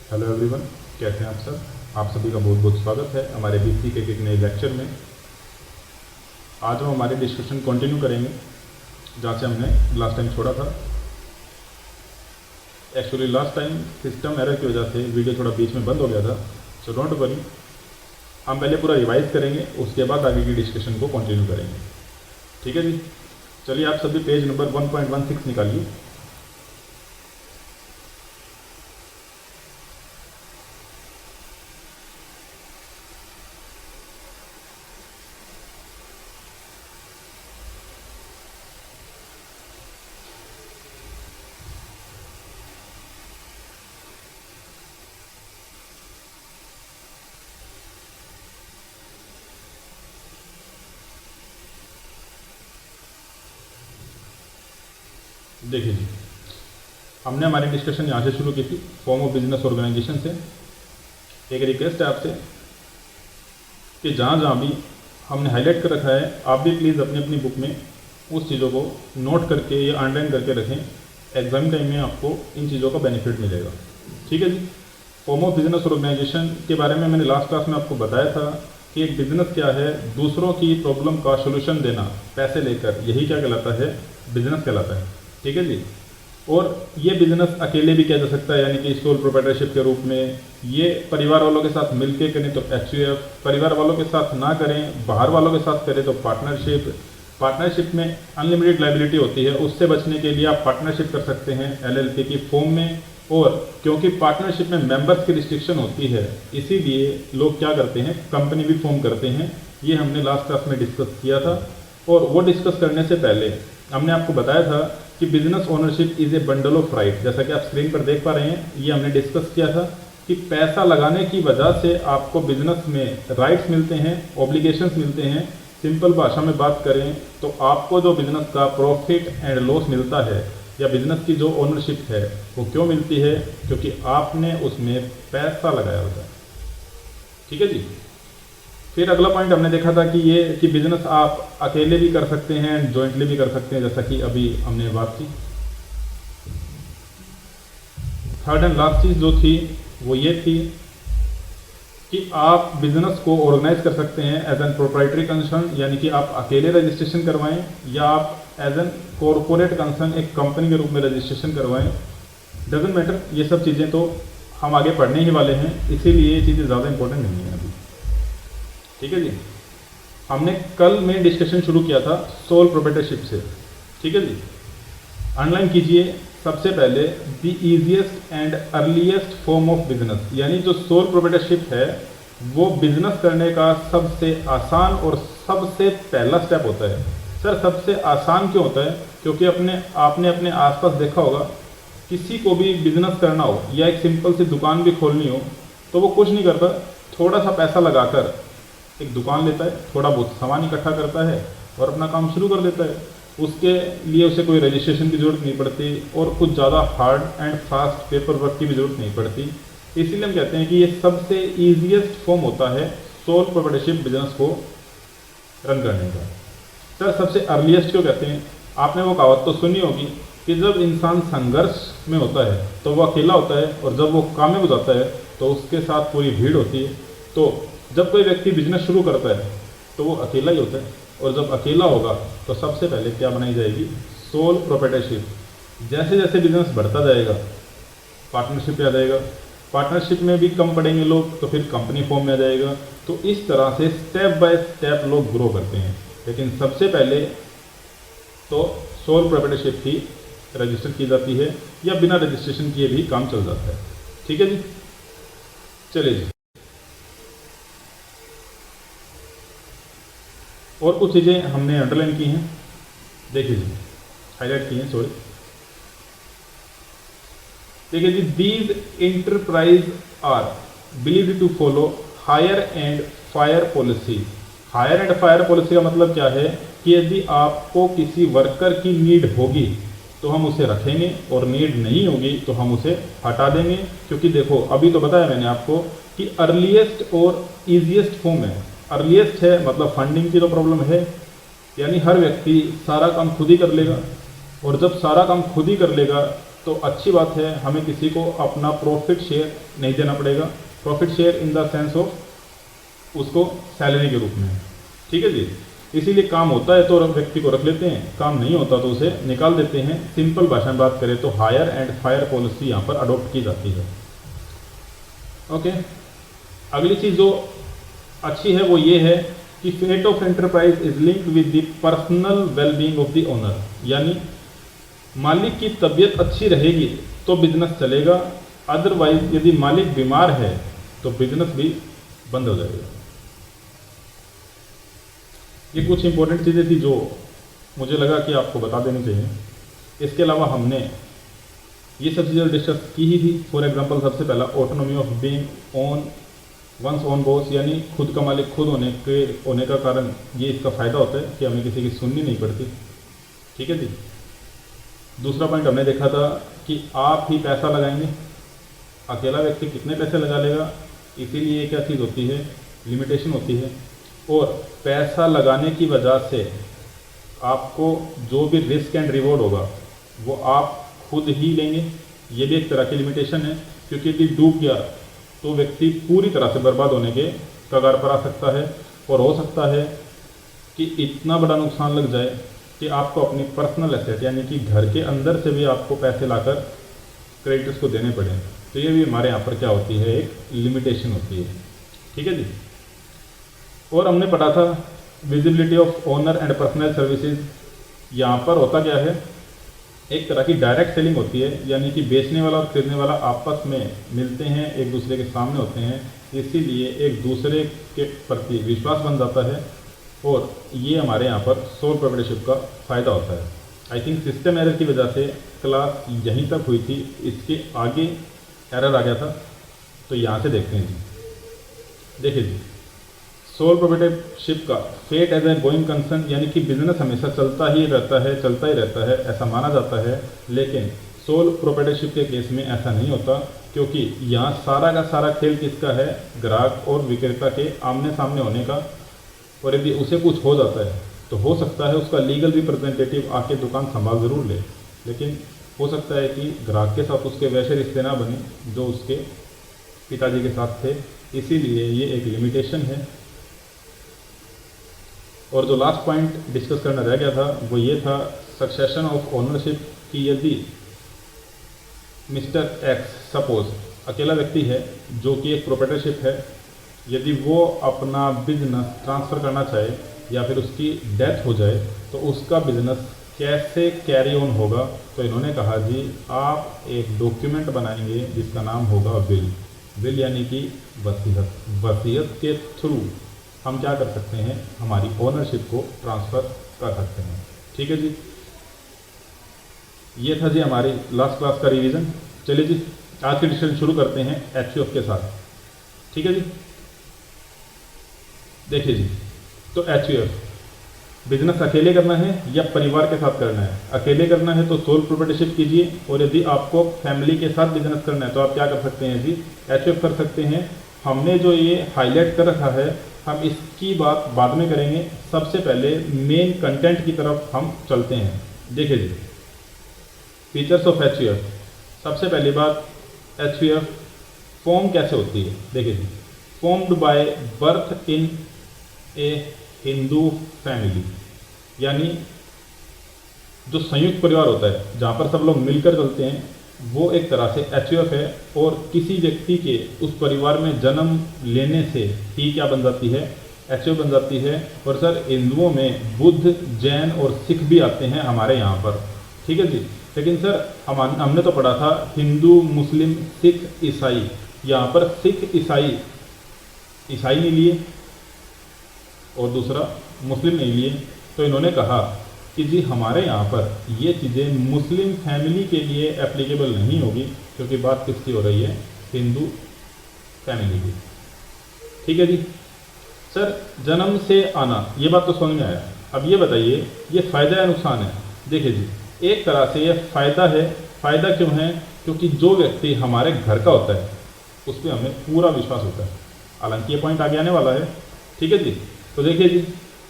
Hello everyone, कैसे हैं आप सब। आप सभी का बहुत बहुत स्वागत है हमारे बीसी के एक नए लेक्चर में। आज हम हमारी डिस्कशन कंटिन्यू करेंगे जहाँ से हमने लास्ट टाइम छोड़ा था। Actually last time system error की वजह से वीडियो थोड़ा बीच में बंद हो गया था, सो डोंट वरी। हम पहले पूरा रिवाइज करेंगे, उसके बाद आगे की डिस्कशन को कंटिन्यू करेंगे। ठीक है जी, चलिए आप सभी पेज नंबर 1.16 निकालिए। देखिए जी, हमने हमारी डिस्कशन यहाँ से शुरू की थी, फॉर्म ऑफ बिजनेस ऑर्गेनाइजेशन से। एक रिक्वेस्ट है आपसे कि जहाँ जहाँ भी हमने हाईलाइट कर रखा है, आप भी प्लीज़ अपनी अपनी बुक में उस चीज़ों को नोट करके या अंडरलाइन करके रखें। एग्जाम टाइम में आपको इन चीज़ों का बेनिफिट मिलेगा। ठीक है जी। फॉर्म ऑफ बिजनेस ऑर्गेनाइजेशन के बारे में मैंने लास्ट क्लास में आपको बताया था कि एक बिजनेस क्या है, दूसरों की प्रॉब्लम का सोल्यूशन देना पैसे लेकर, यही क्या कहलाता है, बिजनेस कहलाता है। ठीक है जी। और ये बिजनेस अकेले भी किया जा सकता है, यानी कि सोल प्रोप्राइटरशिप के रूप में। ये परिवार वालों के साथ मिलकर करें तो एचयूएफ, परिवार वालों के साथ ना करें, बाहर वालों के साथ करें तो पार्टनरशिप। पार्टनरशिप में अनलिमिटेड लाइबिलिटी होती है, उससे बचने के लिए आप पार्टनरशिप कर सकते हैं एलएलपी की फॉर्म में। और क्योंकि पार्टनरशिप में मेंबर्स की रिस्ट्रिक्शन होती है, इसीलिए लोग क्या करते हैं, कंपनी भी फॉर्म करते हैं। ये हमने लास्ट क्लास में डिस्कस किया था। और वो डिस्कस करने से पहले हमने आपको बताया था कि business ownership is a bundle of right. जैसा कि आप स्क्रीन पर देख पा रहे हैं, ये हमने डिस्कस किया था कि पैसा लगाने की वजह से आपको बिजनेस में राइट्स मिलते हैं, ऑब्लिगेशंस मिलते हैं। सिंपल भाषा में बात करें तो आपको जो बिजनेस का प्रॉफिट एंड लॉस मिलता है, या बिजनेस की जो ओनरशिप है, वो क्यों मिलती है, क्योंकि आपने उसमें पैसा लगाया होता है। ठीक है जी। फिर अगला पॉइंट हमने देखा था कि ये कि बिजनेस आप अकेले भी कर सकते हैं, जॉइंटली भी कर सकते हैं, जैसा कि अभी हमने बात की। थर्ड एंड लास्ट चीज़ जो थी वो ये थी कि आप बिजनेस को ऑर्गेनाइज कर सकते हैं एज एन प्रोप्राइटरी कंसर्न, यानी कि आप अकेले रजिस्ट्रेशन करवाएं, या आप एज एन कॉरपोरेट कंसर्न एक कंपनी के रूप में रजिस्ट्रेशन करवाएं। डजेंट मैटर, ये सब चीज़ें तो हम आगे पढ़ने ही वाले हैं, इसीलिए ये चीज़ें ज़्यादा इंपॉर्टेंट नहीं है अभी। ठीक है जी। हमने कल में डिस्कशन शुरू किया था सोल प्रोप्राइटरशिप से। ठीक है जी। अंडरलाइन कीजिए सबसे पहले the easiest and earliest form of business, यानी जो सोल प्रोप्राइटरशिप है वो बिजनेस करने का सबसे आसान और सबसे पहला स्टेप होता है। सर सबसे आसान क्यों होता है? क्योंकि आपने अपने आसपास देखा होगा, किसी को भी बिजनेस करना हो या एक सिंपल सी दुकान भी खोलनी हो तो वो कुछ नहीं करता, थोड़ा सा पैसा लगाकर एक दुकान लेता है, थोड़ा बहुत सामान इकट्ठा करता है और अपना काम शुरू कर देता है। उसके लिए उसे कोई रजिस्ट्रेशन की ज़रूरत नहीं पड़ती और कुछ ज़्यादा hard and fast paper work की भी ज़रूरत नहीं पड़ती। इसीलिए हम कहते हैं कि ये सबसे ईजीएस्ट फॉर्म होता है सोल प्रोप्राइटरशिप बिजनेस को रन करने का। सर सबसे अर्लीस्ट क्यों कहते हैं? आपने वो कहावत तो सुनी होगी कि जब इंसान संघर्ष में होता है तो वो अकेला होता है, और जब वो कामयाब हो जाता है तो उसके साथ पूरी भीड़ होती है। तो जब कोई व्यक्ति बिजनेस शुरू करता है तो वो अकेला ही होता है, और जब अकेला होगा तो सबसे पहले क्या बनाई जाएगी? Sole proprietorship. जैसे जैसे बिजनेस बढ़ता जाएगा पार्टनरशिप पे आ जाएगा, पार्टनरशिप में भी कम पड़ेंगे लोग तो फिर कंपनी फॉर्म में आ जाएगा। तो इस तरह से स्टेप बाय स्टेप लोग ग्रो करते हैं। लेकिन सबसे पहले तो सोल प्रोप्राइटरशिप ही रजिस्टर की जाती है, या बिना रजिस्ट्रेशन किए भी काम चल जाता है। ठीक है जी। चलिए जी, और कुछ चीज़ें हमने अंडरलाइन की हैं, देखिए जी, हाईलाइट की हैं, सॉरी। देखिए जी, these enterprise are believed to follow hire and fire policy. Hire and fire policy का मतलब क्या है कि यदि आपको किसी वर्कर की नीड होगी तो हम उसे रखेंगे, और नीड नहीं होगी तो हम उसे हटा देंगे। क्योंकि देखो अभी तो बताया मैंने आपको कि अर्लीस्ट और ईजीएस्ट फॉर्म है। अर्लीस्ट है मतलब फंडिंग की तो प्रॉब्लम है, यानी हर व्यक्ति सारा काम खुद ही कर लेगा, और जब सारा काम खुद ही कर लेगा तो अच्छी बात है, हमें किसी को अपना प्रॉफिट शेयर नहीं देना पड़ेगा। Profit share in the sense of उसको सैलरी के रूप में, ठीक है जी। इसीलिए काम होता है तो व्यक्ति को रख लेते हैं, काम नहीं होता तो उसे निकाल देते हैं। सिंपल भाषा में बात करें तो हायर एंड फायर पॉलिसी यहाँ पर अडॉप्ट की जाती है। ओके, अगली चीज़ जो अच्छी है वो ये है कि fate of enterprise is linked with the personal wellbeing of the owner, यानी मालिक की तबीयत अच्छी रहेगी तो बिजनेस चलेगा, अदरवाइज यदि मालिक बीमार है तो बिजनेस भी बंद हो जाएगा। ये कुछ इंपॉर्टेंट चीज़ें थी जो मुझे लगा कि आपको बता देनी चाहिए। इसके अलावा हमने ये सब चीज़ें डिस्कस की ही थी। फॉर एग्जांपल सबसे पहला autonomy of being on one's own boss, यानी खुद का मालिक खुद होने का कारण ये इसका फ़ायदा होता है कि हमें किसी की सुननी नहीं पड़ती, ठीक है जी। दूसरा पॉइंट हमने देखा था कि आप ही पैसा लगाएंगे, अकेला व्यक्ति कितने पैसे लगा लेगा, इसीलिए क्या चीज़ होती है, लिमिटेशन होती है। और पैसा लगाने की वजह से आपको जो भी रिस्क एंड रिवॉर्ड होगा वो आप खुद ही लेंगे, ये भी एक तरह की लिमिटेशन है। क्योंकि यदि डूब गया तो व्यक्ति पूरी तरह से बर्बाद होने के कगार पर आ सकता है, और हो सकता है कि इतना बड़ा नुकसान लग जाए कि आपको अपनी पर्सनल एसेट यानी कि घर के अंदर से भी आपको पैसे लाकर क्रेडिटर्स को देने पड़े। तो ये भी हमारे यहाँ पर क्या होती है, एक लिमिटेशन होती है, ठीक है जी। और हमने पढ़ा था visibility of owner and personal services. यहाँ पर होता क्या है, एक तरह की डायरेक्ट सेलिंग होती है, यानी कि बेचने वाला और खरीदने वाला आपस में मिलते हैं, एक दूसरे के सामने होते हैं, इसीलिए एक दूसरे के प्रति विश्वास बन जाता है। और ये हमारे यहाँ पर सोल प्रोप्राइटरशिप का फ़ायदा होता है। आई थिंक सिस्टम एरर की वजह से क्लास यहीं तक हुई थी, इसके आगे एरर आ गया था, तो यहाँ से देखते हैं जी। देखिए जी, सोल प्रोप्राइटरशिप का fate as a going concern, यानी कि बिजनेस हमेशा चलता ही रहता है ऐसा माना जाता है। लेकिन सोल प्रोप्राइटरशिप के केस में ऐसा नहीं होता, क्योंकि यहाँ सारा का सारा खेल किसका है, ग्राहक और विक्रेता के आमने सामने होने का। और यदि उसे कुछ हो जाता है तो हो सकता है उसका लीगल रिप्रेजेंटेटिव आके दुकान संभाल ज़रूर ले, लेकिन हो सकता है कि ग्राहक के साथ उसके वैसे रिश्ते ना बने जो उसके पिताजी के साथ थे, इसीलिए ये एक लिमिटेशन है। और जो लास्ट पॉइंट डिस्कस करना रह गया था वो ये था सक्सेशन ऑफ ओनरशिप, कि यदि मिस्टर एक्स सपोज अकेला व्यक्ति है जो कि एक प्रोप्राइटरशिप है, यदि वो अपना बिजनेस ट्रांसफ़र करना चाहे या फिर उसकी डेथ हो जाए तो उसका बिजनेस कैसे कैरी ऑन होगा। तो इन्होंने कहा जी आप एक डॉक्यूमेंट बनाएंगे जिसका नाम होगा विल यानी कि वसीयत के थ्रू हम क्या कर सकते हैं, हमारी ओनरशिप को ट्रांसफ़र कर सकते हैं, ठीक है जी। ये था जी हमारी लास्ट क्लास का रिवीजन। चलिए जी आज की डिस्कशन शुरू करते हैं एचयूएफ के साथ, ठीक है जी। देखिए जी, तो एचयूएफ बिजनेस अकेले करना है या परिवार के साथ करना है। अकेले करना है तो सोल प्रोप्राइटरशिप कीजिए, और यदि आपको फैमिली के साथ बिजनेस करना है तो आप क्या कर सकते हैं जी, एचयूएफ कर सकते हैं। हमने जो ये हाईलाइट कर रखा है हम इसकी बात बाद में करेंगे, सबसे पहले मेन कंटेंट की तरफ हम चलते हैं। देखिए जी फीचर्स ऑफ एचयूएफ। सबसे पहली बात, एचयूएफ फॉर्म कैसे होती है। देखिए जी, formed by birth in a Hindu family, यानी जो संयुक्त परिवार होता है जहाँ पर सब लोग मिलकर चलते हैं वो एक तरह से एचयूएफ है। और किसी व्यक्ति के उस परिवार में जन्म लेने से ही क्या बन जाती है, एचयूएफ बन जाती है। और सर हिंदुओं में बुद्ध, जैन और सिख भी आते हैं हमारे यहाँ पर, ठीक है जी। लेकिन सर हमने तो पढ़ा था हिंदू, मुस्लिम, सिख, ईसाई। यहाँ पर सिख ईसाई नहीं लिए और दूसरा मुस्लिम नहीं लिए, तो इन्होंने कहा कि जी हमारे यहाँ पर ये चीज़ें मुस्लिम फैमिली के लिए एप्लीकेबल नहीं होगी, क्योंकि बात किसकी हो रही है, हिंदू फैमिली की, ठीक है जी। सर जन्म से आना, ये बात तो समझ में आया। अब ये बताइए ये फ़ायदा या नुकसान है। देखिए जी एक तरह से ये फ़ायदा है। फ़ायदा क्यों है, क्योंकि जो व्यक्ति हमारे घर का होता है उस पर हमें पूरा विश्वास होता है। हालांकि ये पॉइंट आगे आने वाला है, ठीक है जी। तो देखिए जी,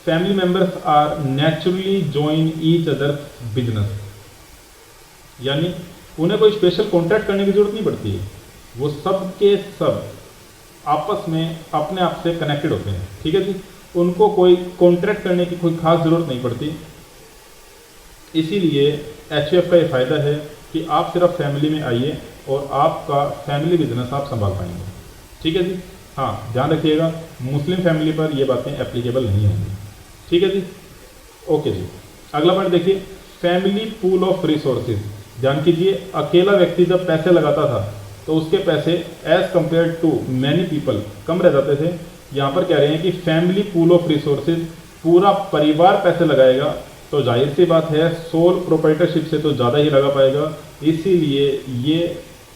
family members are naturally join each other business, यानी उन्हें कोई स्पेशल कॉन्ट्रैक्ट करने की ज़रूरत नहीं पड़ती है, वो सब के सब आपस में अपने आप से कनेक्टेड होते हैं। ठीक है जी, उनको कोई कॉन्ट्रैक्ट करने की कोई खास ज़रूरत नहीं पड़ती। इसीलिए एचयूएफ का ये फ़ायदा है कि आप सिर्फ फैमिली में आइए और आपका फैमिली बिजनेस आप संभाल पाएंगे। ठीक है जी, हाँ ध्यान रखिएगा, मुस्लिम फैमिली पर ये बातें एप्लीकेबल नहीं होंगी। ठीक है जी, ओके जी। अगला पॉइंट देखिए, फैमिली पूल ऑफ रिसोर्सेज। ध्यान कीजिए, अकेला व्यक्ति जब पैसे लगाता था तो उसके पैसे as compare to many people कम रह जाते थे। यहाँ पर कह रहे हैं कि फैमिली पूल ऑफ रिसोर्सेज, पूरा परिवार पैसे लगाएगा तो जाहिर सी बात है सोल प्रोप्राइटरशिप से तो ज़्यादा ही लगा पाएगा, इसीलिए ये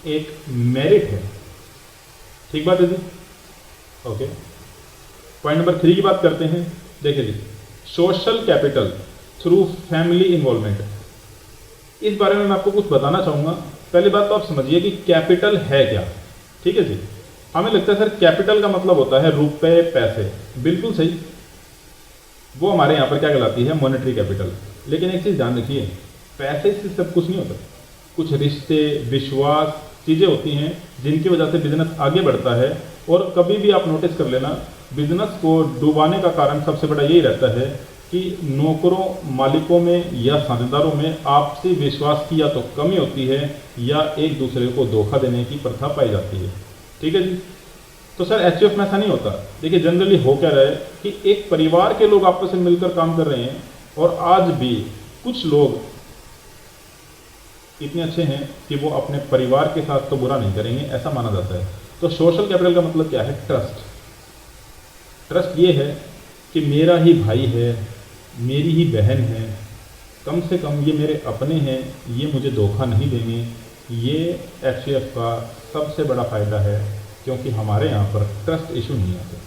एक मेरिट है। ठीक बात है जी, ओके। पॉइंट नंबर 3 की बात करते हैं। देखिए जी, social capital through family involvement, इस बारे में मैं आपको कुछ बताना चाहूँगा। पहली बात तो आप समझिए कि कैपिटल है क्या। ठीक है जी, हमें लगता है सर कैपिटल का मतलब होता है रुपए पैसे, बिल्कुल सही, वो हमारे यहाँ पर क्या कहलाती है, मॉनेटरी कैपिटल। लेकिन एक चीज़ ध्यान रखिए, पैसे से सब कुछ नहीं होता, कुछ रिश्ते विश्वास चीज़ें होती हैं जिनकी वजह से बिजनेस आगे बढ़ता है। और कभी भी आप नोटिस कर लेना, बिजनेस को डुबाने का कारण सबसे बड़ा यही रहता है कि नौकरों मालिकों में या साझेदारों में आपसी विश्वास की या तो कमी होती है या एक दूसरे को धोखा देने की प्रथा पाई जाती है। ठीक है जी, तो सर एचयूएफ में ऐसा नहीं होता। देखिए जनरली हो क्या रहा है कि एक परिवार के लोग आपस में मिलकर काम कर रहे हैं और आज भी कुछ लोग इतने अच्छे हैं कि वो अपने परिवार के साथ तो बुरा नहीं करेंगे, ऐसा माना जाता है। तो सोशल कैपिटल का मतलब क्या है, ट्रस्ट। ट्रस्ट ये है कि मेरा ही भाई है, मेरी ही बहन है, कम से कम ये मेरे अपने हैं, ये मुझे धोखा नहीं देंगे। ये एचयूएफ का सबसे बड़ा फ़ायदा है, क्योंकि हमारे यहाँ पर ट्रस्ट इशू नहीं आते।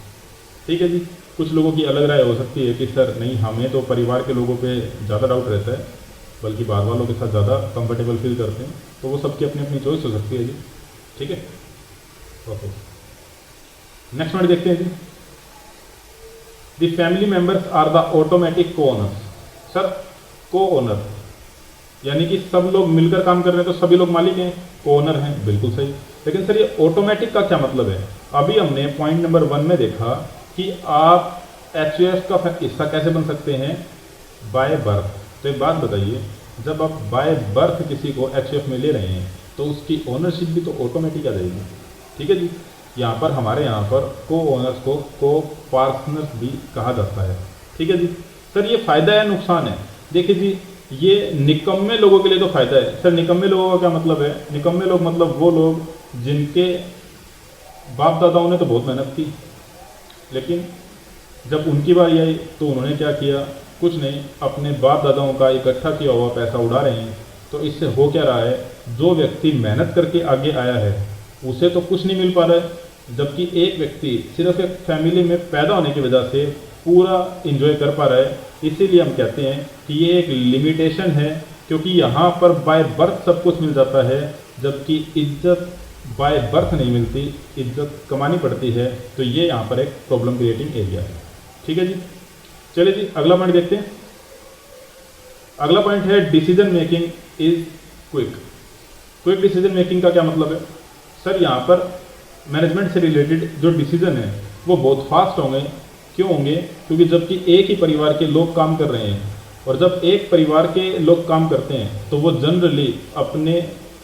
ठीक है जी, कुछ लोगों की अलग राय हो सकती है कि सर नहीं, हमें तो परिवार के लोगों पे ज़्यादा डाउट रहता है, बल्कि बाहर वालों के साथ ज़्यादा कंफर्टेबल फील करते हैं। तो वो सबकी अपनी अपनी चॉइस हो सकती है जी। ठीक है, ओके। नेक्स्ट पॉइंट देखते हैं जी, the family members are the automatic co-owners. Sir co-owner यानी कि सब लोग मिलकर काम कर रहे हैं तो सभी लोग मालिक हैं, को ओनर हैं, बिल्कुल सही। लेकिन सर ये ऑटोमेटिक का क्या मतलब है? अभी हमने पॉइंट नंबर 1 में देखा कि आप एचयूएफ का हिस्सा कैसे बन सकते हैं, बाय बर्थ। तो एक बात बताइए, जब आप बाय बर्थ किसी को एचयूएफ में ले रहे हैं तो उसकी ओनरशिप भी तो ऑटोमेटिक आ जाएगी। ठीक है जी, यहाँ पर हमारे यहाँ पर को ओनर्स को को पार्टनर्स भी कहा जाता है। ठीक है जी, सर ये फ़ायदा है नुकसान है? देखिए जी, ये निकम्मे लोगों के लिए तो फ़ायदा है। सर निकम्मे लोगों का क्या मतलब है? निकम्मे लोग मतलब वो लोग जिनके बाप दादाओं ने तो बहुत मेहनत की, लेकिन जब उनकी बारी आई तो उन्होंने क्या किया, कुछ नहीं, अपने बाप दादाओं का इकट्ठा किया हुआ पैसा उड़ा रहे हैं। तो इससे हो क्या रहा है, जो व्यक्ति मेहनत करके आगे आया है उसे तो कुछ नहीं मिल पा रहा है, जबकि एक व्यक्ति सिर्फ एक फैमिली में पैदा होने की वजह से पूरा इंजॉय कर पा रहा है। इसीलिए हम कहते हैं कि ये एक लिमिटेशन है, क्योंकि यहाँ पर बाय बर्थ सब कुछ मिल जाता है, जबकि इज्जत बाय बर्थ नहीं मिलती, इज्जत कमानी पड़ती है। तो ये यहाँ पर एक प्रॉब्लम क्रिएटिंग एरिया है। ठीक है जी, चलिए जी अगला पॉइंट देखते हैं। अगला पॉइंट है decision making is quick. Quick decision making का क्या मतलब है? सर यहाँ पर मैनेजमेंट से रिलेटेड जो डिसीजन है वो बहुत फास्ट होंगे। क्यों होंगे? क्योंकि जबकि एक ही परिवार के लोग काम कर रहे हैं, और जब एक परिवार के लोग काम करते हैं तो वो जनरली अपने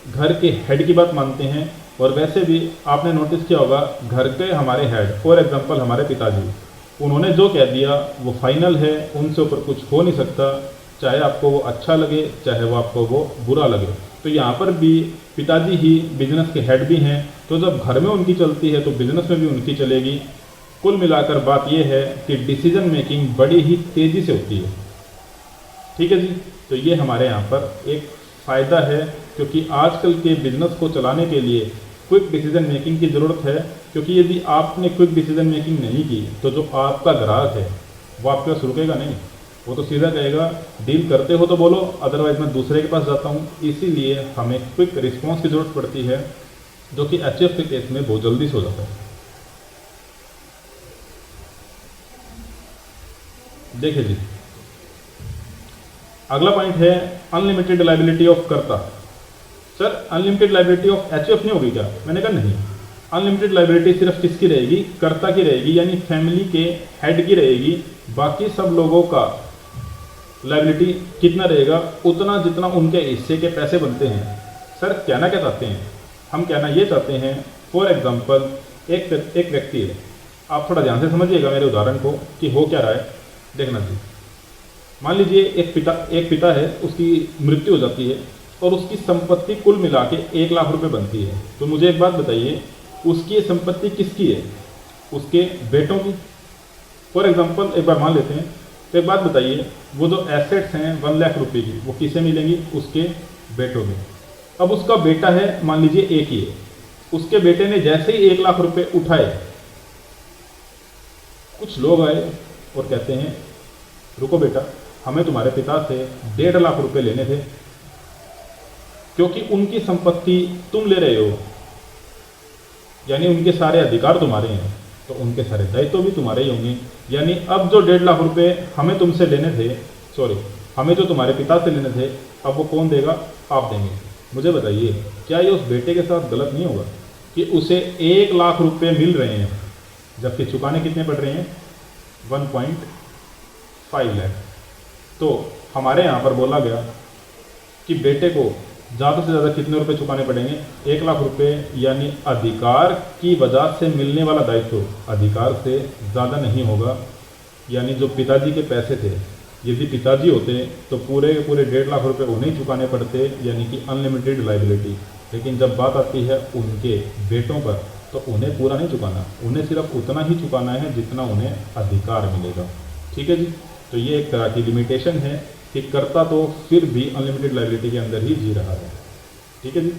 घर के हेड की बात मानते हैं। और वैसे भी आपने नोटिस किया होगा, घर के हमारे हेड, फॉर एग्जांपल हमारे पिताजी, उन्होंने जो कह दिया वो फाइनल है, उनसे ऊपर कुछ हो नहीं सकता, चाहे आपको वो अच्छा लगे चाहे वो आपको वो बुरा लगे। तो यहाँ पर भी पिताजी ही बिजनेस के हेड भी हैं, तो जब घर में उनकी चलती है तो बिजनेस में भी उनकी चलेगी। कुल मिलाकर बात यह है कि डिसीजन मेकिंग बड़ी ही तेज़ी से होती है। ठीक है जी, तो ये हमारे यहाँ पर एक फ़ायदा है, क्योंकि आजकल के बिजनेस को चलाने के लिए क्विक डिसीजन मेकिंग की ज़रूरत है। क्योंकि यदि आपने क्विक डिसीजन मेकिंग नहीं की तो जो आपका ग्राहक है वो आपके पास रुकेगा नहीं, वो तो सीधा कहेगा डील करते हो तो बोलो, अदरवाइज मैं दूसरे के पास जाता हूँ। इसीलिए हमें क्विक रिस्पॉन्स की ज़रूरत पड़ती है, जो कि एचयूएफ के केस में बहुत जल्दी से हो जाता है। देखिए जी, अगला पॉइंट है अनलिमिटेड लायबिलिटी ऑफ कर्ता। Sir unlimited liability of HUF नहीं होगी क्या? मैंने कहा नहीं, अनलिमिटेड लाइबिलिटी सिर्फ किसकी रहेगी? कर्ता की रहेगी, यानी फैमिली के हेड की रहेगी। बाकी सब लोगों का लाइबिलिटी कितना रहेगा? उतना जितना उनके हिस्से के पैसे बनते हैं। सर कहना क्या चाहते हैं? हम कहना ये चाहते हैं, फॉर एग्जांपल एक व्यक्ति है, आप थोड़ा ध्यान से समझिएगा मेरे उदाहरण को कि हो क्या रहा है, देखना जी। मान लीजिए एक पिता है, उसकी मृत्यु हो जाती है और उसकी संपत्ति कुल मिला के 1 लाख रुपए बनती है। तो मुझे एक बात बताइए, उसकी संपत्ति किसकी है? उसके बेटों की। फॉर एग्जांपल एक बार मान लेते हैं, तो एक बात बताइए, वो जो एसेट्स हैं 1 लाख रुपए की, वो किसे मिलेंगी? उसके बेटों में। अब उसका बेटा है, मान लीजिए एक ही है, उसके बेटे ने जैसे ही 1 लाख रुपए उठाए, कुछ लोग आए और कहते हैं रुको बेटा, हमें तुम्हारे पिता से 1.5 लाख रुपए लेने थे, क्योंकि उनकी संपत्ति तुम ले रहे हो, यानी उनके सारे अधिकार तुम्हारे हैं, तो उनके सारे दायित्व भी तुम्हारे ही होंगे। यानी अब जो 1.5 लाख रुपए हमें तुमसे लेने थे, हमें जो तुम्हारे पिता से लेने थे, अब वो कौन देगा? आप देंगे। मुझे बताइए, क्या ये उस बेटे के साथ गलत नहीं होगा कि उसे 1 लाख रुपए मिल रहे हैं, जबकि चुकाने कितने पड़ रहे हैं? 1.5 लाख। तो हमारे यहाँ पर बोला गया कि बेटे को ज़्यादा से ज़्यादा कितने रुपए चुकाने पड़ेंगे? 1 लाख रुपए, यानी अधिकार की वजह से मिलने वाला दायित्व अधिकार से ज़्यादा नहीं होगा। यानी जो पिताजी के पैसे थे, यदि पिताजी होते तो पूरे के पूरे 1.5 लाख रुपए उन्हें चुकाने पड़ते, यानी कि अनलिमिटेड लाइबिलिटी। लेकिन जब बात आती है उनके बेटों पर, तो उन्हें पूरा नहीं चुकाना, उन्हें सिर्फ उतना ही चुकाना है जितना उन्हें अधिकार मिलेगा। ठीक है जी। तो ये एक तरह की लिमिटेशन है कि कर्ता तो फिर भी अनलिमिटेड लाइबिलिटी के अंदर ही जी रहा है। ठीक है जी।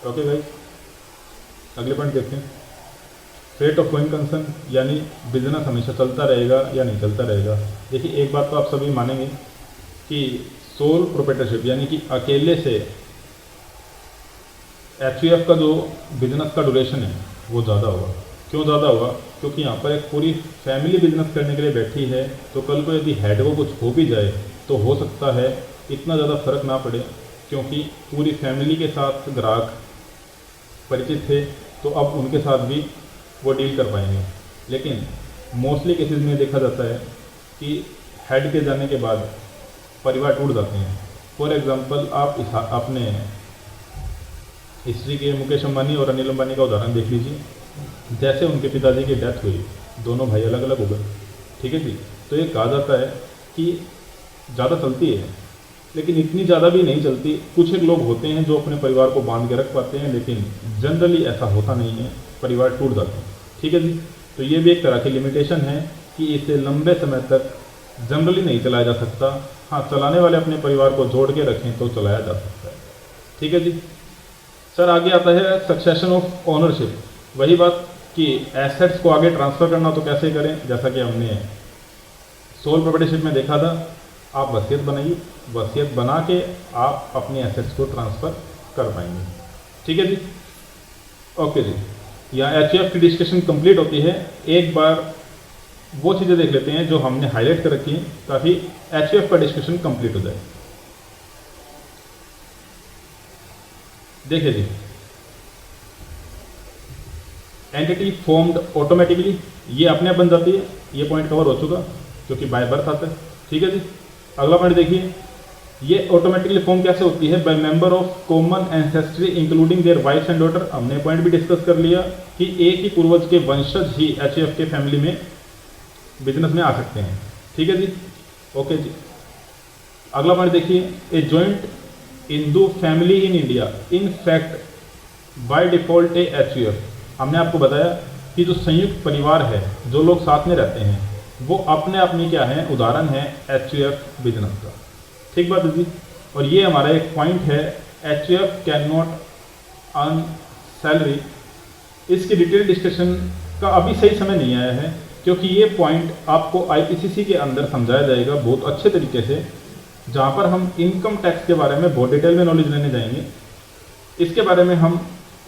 ओके भाई, अगले पॉइंट देखते हैं। फेट ऑफ गोइंग कंसर्न, यानी बिजनेस हमेशा चलता रहेगा या नहीं चलता रहेगा। देखिए, एक बात तो आप सभी मानेंगे कि सोल प्रोप्राइटरशिप, यानी कि अकेले से एचयूएफ का जो बिजनेस का ड्यूरेशन है वो ज़्यादा होगा। क्यों ज़्यादा होगा? क्योंकि यहाँ पर एक पूरी फैमिली बिजनेस करने के लिए बैठी है, तो कल को यदि हेड को कुछ हो भी जाए तो हो सकता है इतना ज़्यादा फर्क ना पड़े, क्योंकि पूरी फैमिली के साथ ग्राहक परिचित थे, तो अब उनके साथ भी वो डील कर पाएंगे। लेकिन मोस्टली केसेस में देखा जाता है कि हेड के जाने के बाद परिवार टूट जाते हैं। फॉर एग्जांपल, आप अपने हिस्ट्री के मुकेश अंबानी और अनिल अंबानी का उदाहरण देख लीजिए। जैसे उनके पिताजी की डेथ हुई, दोनों भाई अलग अलग हो गए। ठीक है जी। तो ये कहा जाता है कि ज़्यादा चलती है, लेकिन इतनी ज़्यादा भी नहीं चलती। कुछ एक लोग होते हैं जो अपने परिवार को बांध के रख पाते हैं, लेकिन जनरली ऐसा होता नहीं है, परिवार टूट जाते हैं। ठीक है जी। तो ये भी एक तरह की लिमिटेशन है कि इसे लंबे समय तक जनरली नहीं चलाया जा सकता। हाँ, चलाने वाले अपने परिवार को जोड़ के रखें तो चलाया जा सकता है। ठीक है जी। सर आगे आता है सक्सेशन ऑफ ओनरशिप। वही बात कि एसेट्स को आगे ट्रांसफ़र करना तो कैसे करें, जैसा कि हमने सोल प्रोप्राइटरशिप में देखा था। आप वसीयत बनाइए, वसीयत बना के आप अपने एसेट्स को ट्रांसफ़र कर पाएंगे। ठीक है जी। ओके जी। यहाँ एचयूएफ की डिस्कशन कंप्लीट होती है। एक बार वो चीज़ें देख लेते हैं जो हमने हाईलाइट कर रखी हैं, ताकि एचयूएफ का डिस्कशन कंप्लीट हो जाए। देखिए जी, एंटिटी फॉर्म्ड ऑटोमेटिकली, ये अपने आप बन जाती है। ये पॉइंट कवर हो चुका क्योंकि बाय बर्थ आता है। ठीक है जी। अगला पॉइंट देखिए, ये ऑटोमेटिकली फॉर्म कैसे होती है? By member of common ancestry including their wives and daughter. हमने पॉइंट भी डिस्कस कर लिया कि एक ही पूर्वज के वंशज ही एचयूएफ के फैमिली में बिजनेस में आ सकते हैं। ठीक है जी। ओके जी। अगला पॉइंट देखिए, a joint Hindu family in India in fact by default a HUF. हमने आपको बताया कि जो संयुक्त परिवार है, जो लोग साथ में रहते हैं, वो अपने आप में क्या है? उदाहरण है एचयूएफ बिजनेस का। ठीक बात है जी। और ये हमारा एक पॉइंट है, HUF can not earn salary. इसकी डिटेल डिस्कशन का अभी सही समय नहीं आया है, क्योंकि ये पॉइंट आपको आईपीसीसी के अंदर समझाया जाएगा बहुत अच्छे तरीके से, जहाँ पर हम इनकम टैक्स के बारे में बहुत डिटेल में नॉलेज लेने जाएंगे। इसके बारे में हम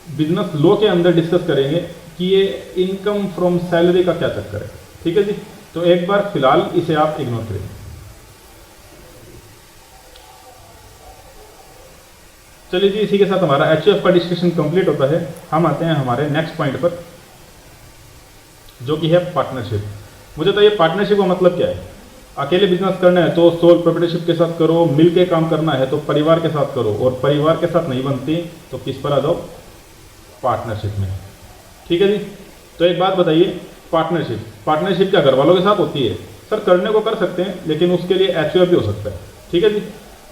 बिजनेस लॉ के अंदर डिस्कस करेंगे कि ये इनकम फ्रॉम सैलरी का क्या चक्कर है। ठीक है जी। तो एक बार फिलहाल इसे आप इग्नोर करें। चलिए जी, इसी के साथ हमारा HUF का डिस्कशन कंप्लीट होता है। हम आते हैं हमारे नेक्स्ट पॉइंट पर, जो कि है पार्टनरशिप। मुझे तो ये पार्टनरशिप का मतलब क्या है? अकेले बिजनेस करना है तो सोल प्रोप्राइटरशिप के साथ करो, मिल के काम करना है तो परिवार के साथ करो, और परिवार के साथ नहीं बनती तो किस पर आ जाओ? पार्टनरशिप में। ठीक है जी। तो एक बात बताइए, पार्टनरशिप क्या घर वालों के साथ होती है? सर करने को कर सकते हैं, लेकिन उसके लिए HUF भी हो सकता है। ठीक है जी।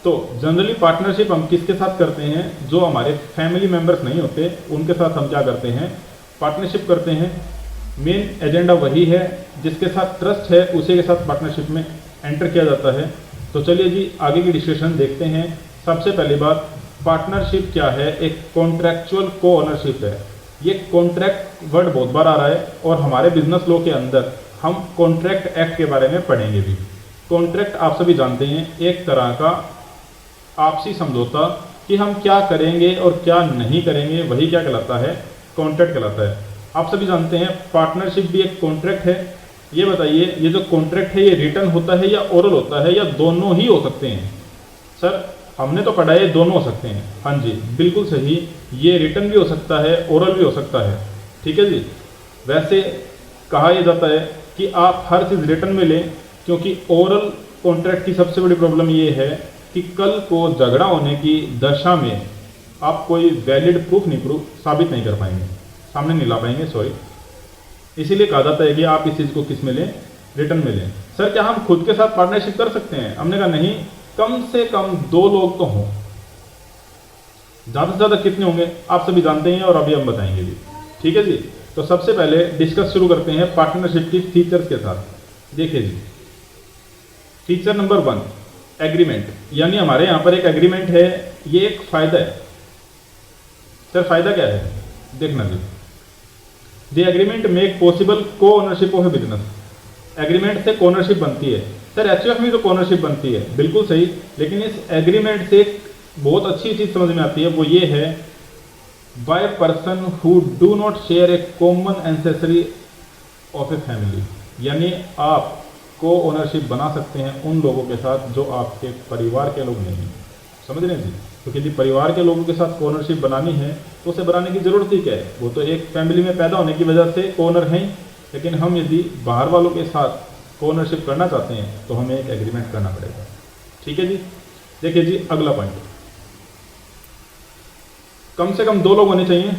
तो जनरली पार्टनरशिप हम किसके साथ करते हैं? जो हमारे फैमिली मेंबर्स नहीं होते उनके साथ हम क्या करते हैं? पार्टनरशिप करते हैं। मेन एजेंडा वही है, जिसके साथ ट्रस्ट है उसी के साथ पार्टनरशिप में एंटर किया जाता है। तो चलिए जी, आगे की डिस्कशन देखते हैं। सबसे पहली बात, पार्टनरशिप क्या है? एक कॉन्ट्रैक्चुअल को ओनरशिप है। ये कॉन्ट्रैक्ट वर्ड बहुत बार आ रहा है, और हमारे बिजनेस लॉ के अंदर हम कॉन्ट्रैक्ट एक्ट के बारे में पढ़ेंगे भी। कॉन्ट्रैक्ट आप सभी जानते हैं, एक तरह का आपसी समझौता कि हम क्या करेंगे और क्या नहीं करेंगे, वही क्या कहलाता है? कॉन्ट्रैक्ट कहलाता है। आप सभी जानते हैं पार्टनरशिप भी एक कॉन्ट्रैक्ट है। ये बताइए, ये जो कॉन्ट्रैक्ट है ये रिटन होता है या ओरल होता है, या दोनों ही हो सकते हैं? सर हमने तो पढ़ा है दोनों हो सकते हैं। हाँ जी, बिल्कुल सही, ये रिटन भी हो सकता है, ओरल भी हो सकता है। ठीक है जी। वैसे कहा यह जाता है कि आप हर चीज़ रिटन में लें, क्योंकि ओरल कॉन्ट्रैक्ट की सबसे बड़ी प्रॉब्लम ये है कि कल को झगड़ा होने की दशा में आप कोई वैलिड प्रूफ साबित नहीं कर पाएंगे, सामने नहीं ला पाएंगे, सॉरी। इसीलिए कहा जाता है कि आप इस चीज़ को किस में लें? रिटर्न में लें। सर क्या हम खुद के साथ पार्टनरशिप कर सकते हैं? हमने कहा नहीं, कम से कम 2 लोग तो हों। ज़्यादा से ज़्यादा कितने होंगे आप सभी जानते हैं, और अभी हम बताएंगे भी। ठीक है जी। तो सबसे पहले डिस्कस शुरू करते हैं पार्टनरशिप की फीचर्स के साथ। देखिए जी, फीचर नंबर 1, एग्रीमेंट। यानी हमारे यहाँ पर एक एग्रीमेंट है, ये एक फायदा है। सर फायदा क्या है? देखना जी, द एग्रीमेंट मेक पॉसिबल को ownership of A business. Agreement से कोनरशिप बनती है। सर HUF में तो कोनरशिप बनती है, बिल्कुल सही, लेकिन इस एग्रीमेंट से एक बहुत अच्छी चीज समझ में आती है, वो ये है, by person who do not share a common ancestry of a family. यानी आप को ओनरशिप बना सकते हैं उन लोगों के साथ जो आपके परिवार के लोग नहीं। समझ रहे हैं जी? क्योंकि यदि परिवार के लोगों के साथ ओनरशिप बनानी है तो उसे बनाने की जरूरत ही क्या है? वो तो एक फैमिली में पैदा होने की वजह से ओनर हैं। लेकिन हम यदि बाहर वालों के साथ ओनरशिप करना चाहते हैं तो हमें एक एग्रीमेंट करना पड़ेगा। ठीक है जी। देखिए जी, अगला पॉइंट, कम से कम 2 लोग होने चाहिए।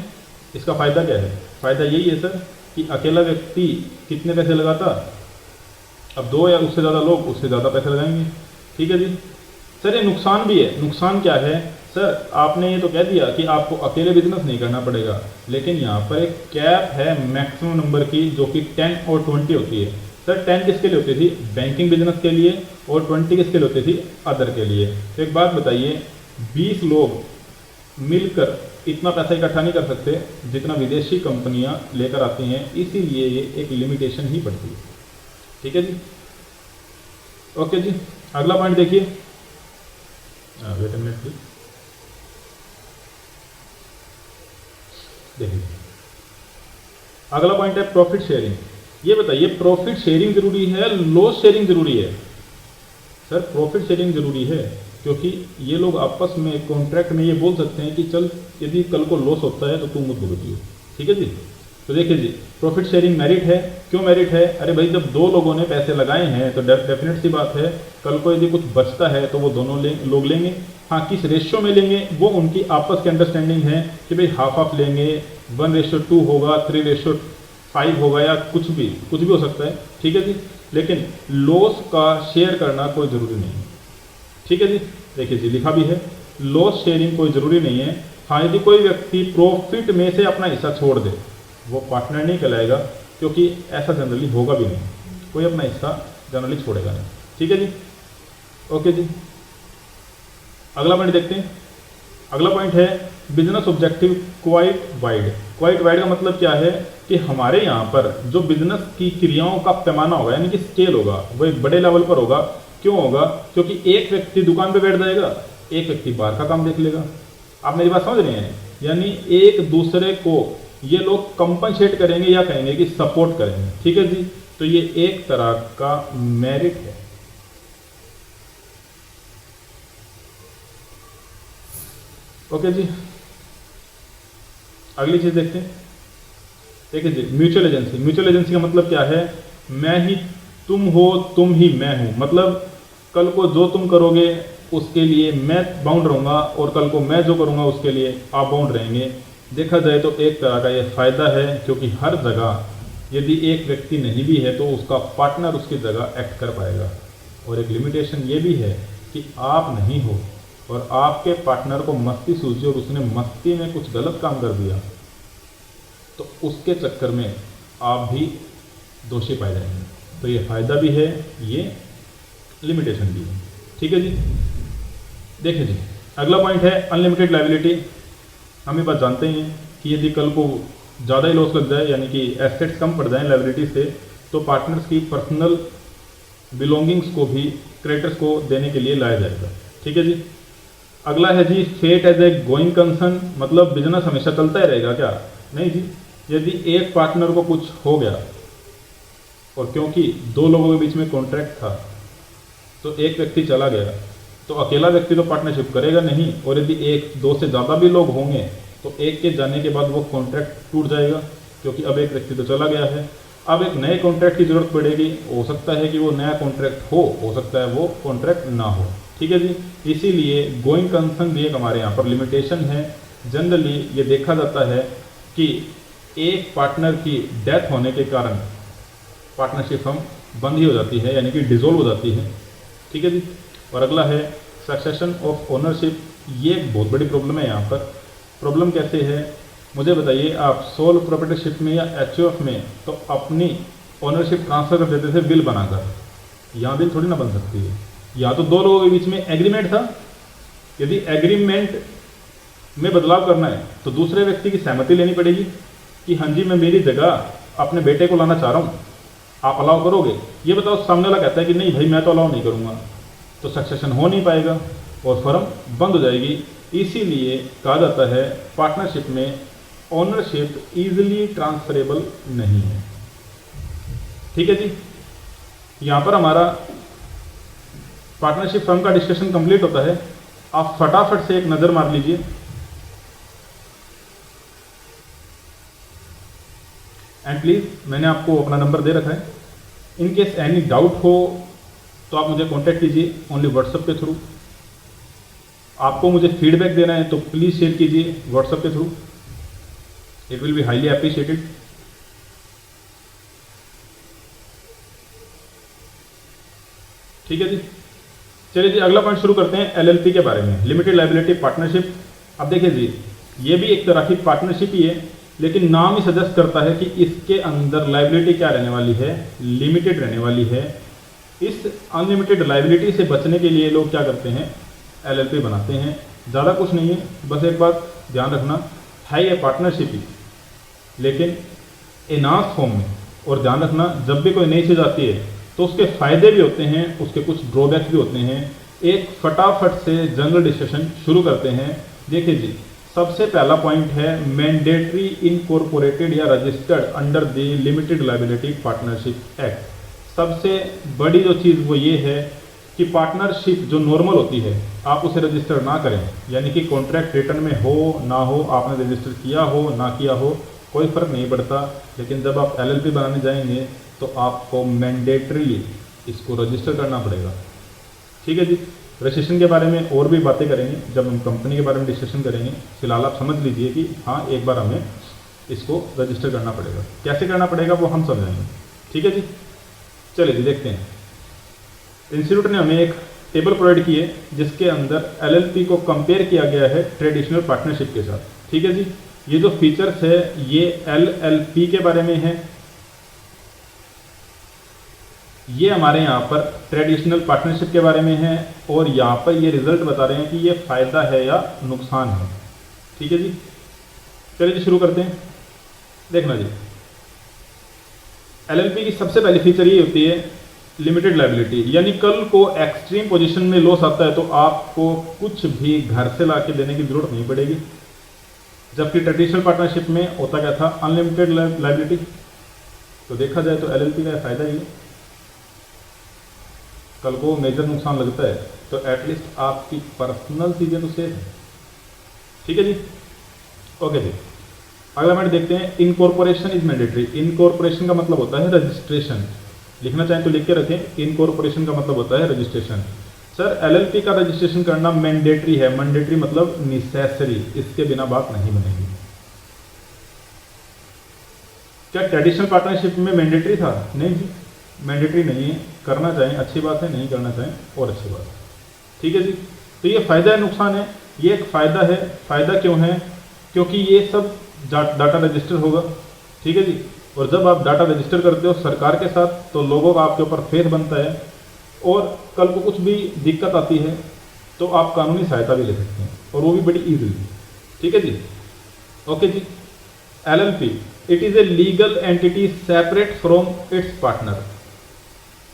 इसका फायदा क्या है? फायदा यही है सर कि अकेला व्यक्ति कितने पैसे लगाता, अब 2 या उससे ज़्यादा लोग उससे ज़्यादा पैसे लगाएंगे। ठीक है जी। सर ये नुकसान भी है। नुकसान क्या है? सर आपने ये तो कह दिया कि आपको अकेले बिजनेस नहीं करना पड़ेगा, लेकिन यहाँ पर एक कैप है मैक्सिमम नंबर की, जो कि 10 और 20 होती है। सर 10 किसके लिए होती थी? बैंकिंग बिजनेस के लिए, और 20 किसके लिए होती थी? अदर के लिए। तो एक बात बताइए, 20 लोग मिलकर इतना पैसा इकट्ठा नहीं कर सकते जितना विदेशी कंपनियां लेकर आती हैं, इसीलिए ये एक लिमिटेशन ही पड़ती है। ठीक है जी। ओके जी, अगला पॉइंट देखिए। Wait a minute please. देखिए अगला पॉइंट है प्रॉफिट शेयरिंग। ये बताइए, प्रॉफिट शेयरिंग जरूरी है, लॉस शेयरिंग जरूरी है? सर प्रॉफिट शेयरिंग जरूरी है, क्योंकि ये लोग आपस में कॉन्ट्रैक्ट में ये बोल सकते हैं कि चल यदि कल को लॉस होता है तो तुम मत भुगतियो। ठीक है जी। तो देखिए जी, प्रॉफिट शेयरिंग मेरिट है। क्यों मेरिट है? अरे भाई, जब 2 लोगों ने पैसे लगाए हैं तो डेफिनेट सी बात है, कल को यदि कुछ बचता है तो वो दोनों लोग लेंगे। हाँ, किस रेशियो में लेंगे वो उनकी आपस की अंडरस्टैंडिंग है कि भाई हाफ लेंगे, 1:2 होगा, 3:5 होगा, या कुछ भी हो सकता है। ठीक है जी। लेकिन लॉस का शेयर करना कोई ज़रूरी नहीं है। ठीक है जी। देखिए जी, लिखा भी है, लॉस शेयरिंग कोई ज़रूरी नहीं है। हाँ, यदि कोई व्यक्ति प्रॉफिट में से अपना हिस्सा छोड़ दे, वो पार्टनर नहीं कहलाएगा, क्योंकि ऐसा जनरली होगा भी नहीं, कोई अपना हिस्सा जनरली छोड़ेगा नहीं। ठीक है जी। ओके जी, अगला पॉइंट देखते हैं। अगला पॉइंट है business objective quite wide. Quite wide का मतलब क्या है कि हमारे यहाँ पर जो बिजनेस की क्रियाओं का पैमाना होगा, यानी कि स्केल होगा, वो एक बड़े लेवल पर होगा। क्यों होगा? क्योंकि एक व्यक्ति दुकान पे बैठ जाएगा, एक व्यक्ति बाहर का काम देख लेगा। आप मेरी बात समझ रहे हैं? यानी एक दूसरे को ये लोग कंपनसेट करेंगे, या कहेंगे कि सपोर्ट करेंगे। ठीक है जी। तो ये एक तरह का मेरिट है। ओके जी, अगली चीज़ देखते हैं। देखिए जी, म्यूचुअल एजेंसी। म्यूचुअल एजेंसी का मतलब क्या है? मैं ही तुम हो, तुम ही मैं हूँ। मतलब कल को जो तुम करोगे उसके लिए मैं बाउंड रहूँगा और कल को मैं जो करूँगा उसके लिए आप बाउंड रहेंगे। देखा जाए तो एक तरह का ये फ़ायदा है, क्योंकि हर जगह यदि एक व्यक्ति नहीं भी है तो उसका पार्टनर उसकी जगह एक्ट कर पाएगा। और एक लिमिटेशन ये भी है कि आप नहीं हो और आपके पार्टनर को मस्ती सूझी और उसने मस्ती में कुछ गलत काम कर दिया तो उसके चक्कर में आप भी दोषी पाए जाएंगे। तो ये फ़ायदा भी है, ये लिमिटेशन भी है। ठीक है जी। देखिए जी, अगला पॉइंट है अनलिमिटेड लायबिलिटी। हम ये बात जानते हैं कि यदि कल को ज़्यादा ही लॉस लग जाए, यानी कि एसेट्स कम पड़ जाएं लायबिलिटी से, तो पार्टनर्स की पर्सनल बिलोंगिंग्स को भी क्रेडिटर्स को देने के लिए लाया जाएगा। ठीक है जी। अगला है जी fate as a going concern. मतलब बिजनेस हमेशा चलता ही रहेगा क्या? नहीं जी। यदि एक पार्टनर को कुछ हो गया और क्योंकि दो लोगों के बीच में कॉन्ट्रैक्ट था तो एक व्यक्ति चला गया, तो अकेला व्यक्ति तो पार्टनरशिप करेगा नहीं, और यदि एक दो से ज़्यादा भी लोग होंगे तो एक के जाने के बाद वो कॉन्ट्रैक्ट टूट जाएगा, क्योंकि अब एक व्यक्ति तो चला गया है। अब एक नए कॉन्ट्रैक्ट की ज़रूरत पड़ेगी। हो सकता है कि वो नया कॉन्ट्रैक्ट हो सकता है वो कॉन्ट्रैक्ट ना हो। ठीक है जी। इसीलिए गोइंग कंसर्न भी एक हमारे यहाँ पर लिमिटेशन है। जनरली ये देखा जाता है कि एक पार्टनर की डेथ होने के कारण पार्टनरशिप फर्म बंद ही हो जाती है, यानी कि डिसॉल्व हो जाती है। ठीक है जी। और अगला है सक्सेशन ऑफ ओनरशिप। ये एक बहुत बड़ी प्रॉब्लम है यहाँ पर। प्रॉब्लम कैसे है मुझे बताइए आप? सोल प्रोप्राइटरशिप में या एचओएफ में तो अपनी ओनरशिप ट्रांसफर कर देते थे विल बनाकर। यहाँ विल थोड़ी ना बन सकती है। यहाँ तो दो लोगों के बीच में एग्रीमेंट था। यदि एग्रीमेंट में बदलाव करना है तो दूसरे व्यक्ति की सहमति लेनी पड़ेगी कि हाँ जी मैं मेरी जगह अपने बेटे को लाना चाह रहा हूँ, आप अलाउ करोगे? ये बताओ। सामने वाला कहता है कि नहीं भाई मैं तो अलाउ नहीं करूँगा, तो सक्सेशन हो नहीं पाएगा और फर्म बंद हो जाएगी। इसीलिए कहा जाता है पार्टनरशिप में ओनरशिप ईजिली ट्रांसफरेबल नहीं है। ठीक है जी। यहाँ पर हमारा पार्टनरशिप फर्म का डिस्कशन कंप्लीट होता है। आप फटाफट से एक नज़र मार लीजिए। एंड प्लीज़ मैंने आपको अपना नंबर दे रखा है। इन केस एनी डाउट हो तो आप मुझे कांटेक्ट कीजिए ओनली व्हाट्सएप के थ्रू। आपको मुझे फीडबैक देना है तो प्लीज़ शेयर कीजिए व्हाट्सएप के through. It will be highly appreciated. ठीक है जी। चलिए जी, अगला पॉइंट शुरू करते हैं एलएलपी के बारे में, लिमिटेड लायबिलिटी पार्टनरशिप। अब देखिए जी, ये भी एक तरह की पार्टनरशिप ही है, लेकिन नाम ही सजेस्ट करता है कि इसके अंदर लायबिलिटी क्या रहने वाली है? लिमिटेड रहने वाली है। इस अनलिमिटेड लायबिलिटी से बचने के लिए लोग क्या करते हैं? एलएलपी बनाते हैं। ज़्यादा कुछ नहीं है, बस एक बात ध्यान रखना है, ये पार्टनरशिप ही लेकिन एनास फॉर्म में। और ध्यान रखना जब भी कोई नई चीज़ आती है तो उसके फ़ायदे भी होते हैं, उसके कुछ ड्रॉबैक्स भी होते हैं। एक फटाफट से जनरल डिस्कशन शुरू करते हैं। देखिए जी, सबसे पहला पॉइंट है मैंडेटरी इनकॉर्पोरेटेड या registered under the limited liability partnership act. सबसे बड़ी जो चीज़ वो ये है कि पार्टनरशिप जो नॉर्मल होती है आप उसे रजिस्टर ना करें, यानी कि कॉन्ट्रैक्ट रिटर्न में हो ना हो, आपने रजिस्टर किया हो ना किया हो कोई फ़र्क नहीं पड़ता। लेकिन जब आप एलएलपी बनाने जाएंगे तो आपको मैंडेटरीली इसको रजिस्टर करना पड़ेगा। ठीक है जी। रजिस्ट्रेशन के बारे में और भी बातें करेंगे जब हम कंपनी के बारे में डिस्कशन करेंगे। फिलहाल आप समझ लीजिए कि हाँ एक बार हमें इसको रजिस्टर करना पड़ेगा। कैसे करना पड़ेगा वो हम समझाएंगे। ठीक है जी। चलिए जी देखते हैं। इंस्टीट्यूट ने हमें एक टेबल प्रोवाइड की है जिसके अंदर एलएलपी को कंपेयर किया गया है ट्रेडिशनल पार्टनरशिप के साथ। ठीक है जी। ये जो फीचर्स है ये एलएलपी के बारे में है, ये हमारे यहाँ पर ट्रेडिशनल पार्टनरशिप के बारे में है, और यहाँ पर ये रिजल्ट बता रहे हैं कि ये फ़ायदा है या नुकसान है। ठीक है जी। चलिए जी शुरू करते हैं। देखना जी, एलएलपी की सबसे पहली फीचर ये होती है लिमिटेड लायबिलिटी, यानी कल को एक्सट्रीम पोजीशन में लॉस आता है तो आपको कुछ भी घर से ला के देने की जरूरत नहीं पड़ेगी। जबकि ट्रेडिशनल पार्टनरशिप में होता क्या था? Unlimited liability. तो देखा जाए तो एलएलपी का फ़ायदा ही है। कल को मेजर नुकसान लगता है तो एटलीस्ट आपकी पर्सनल चीज़ें तो सेफ है। ठीक है जी, ओके जी। अगला पॉइंट देखते हैं, इनकॉर्पोरेशन इज मैंडेटरी। इनकॉर्पोरेशन का मतलब होता है रजिस्ट्रेशन। लिखना चाहें तो लिख के रखें, इनकॉर्पोरेशन का मतलब होता है रजिस्ट्रेशन। सर एलएलपी का रजिस्ट्रेशन करना मैंडेटरी है। मैंडेटरी मतलब नेसेसरी, इसके बिना बात नहीं बनेगी। क्या ट्रेडिशनल पार्टनरशिप में मैंडेटरी था? नहीं जी, मैंडेटरी नहीं है। करना चाहें अच्छी बात है, नहीं करना चाहें और अच्छी बात है। ठीक है जी, तो ये फायदा है नुकसान है। ये एक फायदा है। फायदा क्यों है? क्योंकि ये सब डाटा रजिस्टर होगा। ठीक है जी, और जब आप डाटा रजिस्टर करते हो सरकार के साथ तो लोगों का आपके ऊपर फेथ बनता है, और कल को कुछ भी दिक्कत आती है तो आप कानूनी सहायता भी ले सकते हैं, और वो भी बड़ी ईजिली। ठीक है जी, ओके जी। LLP it is a legal entity separate from its partner.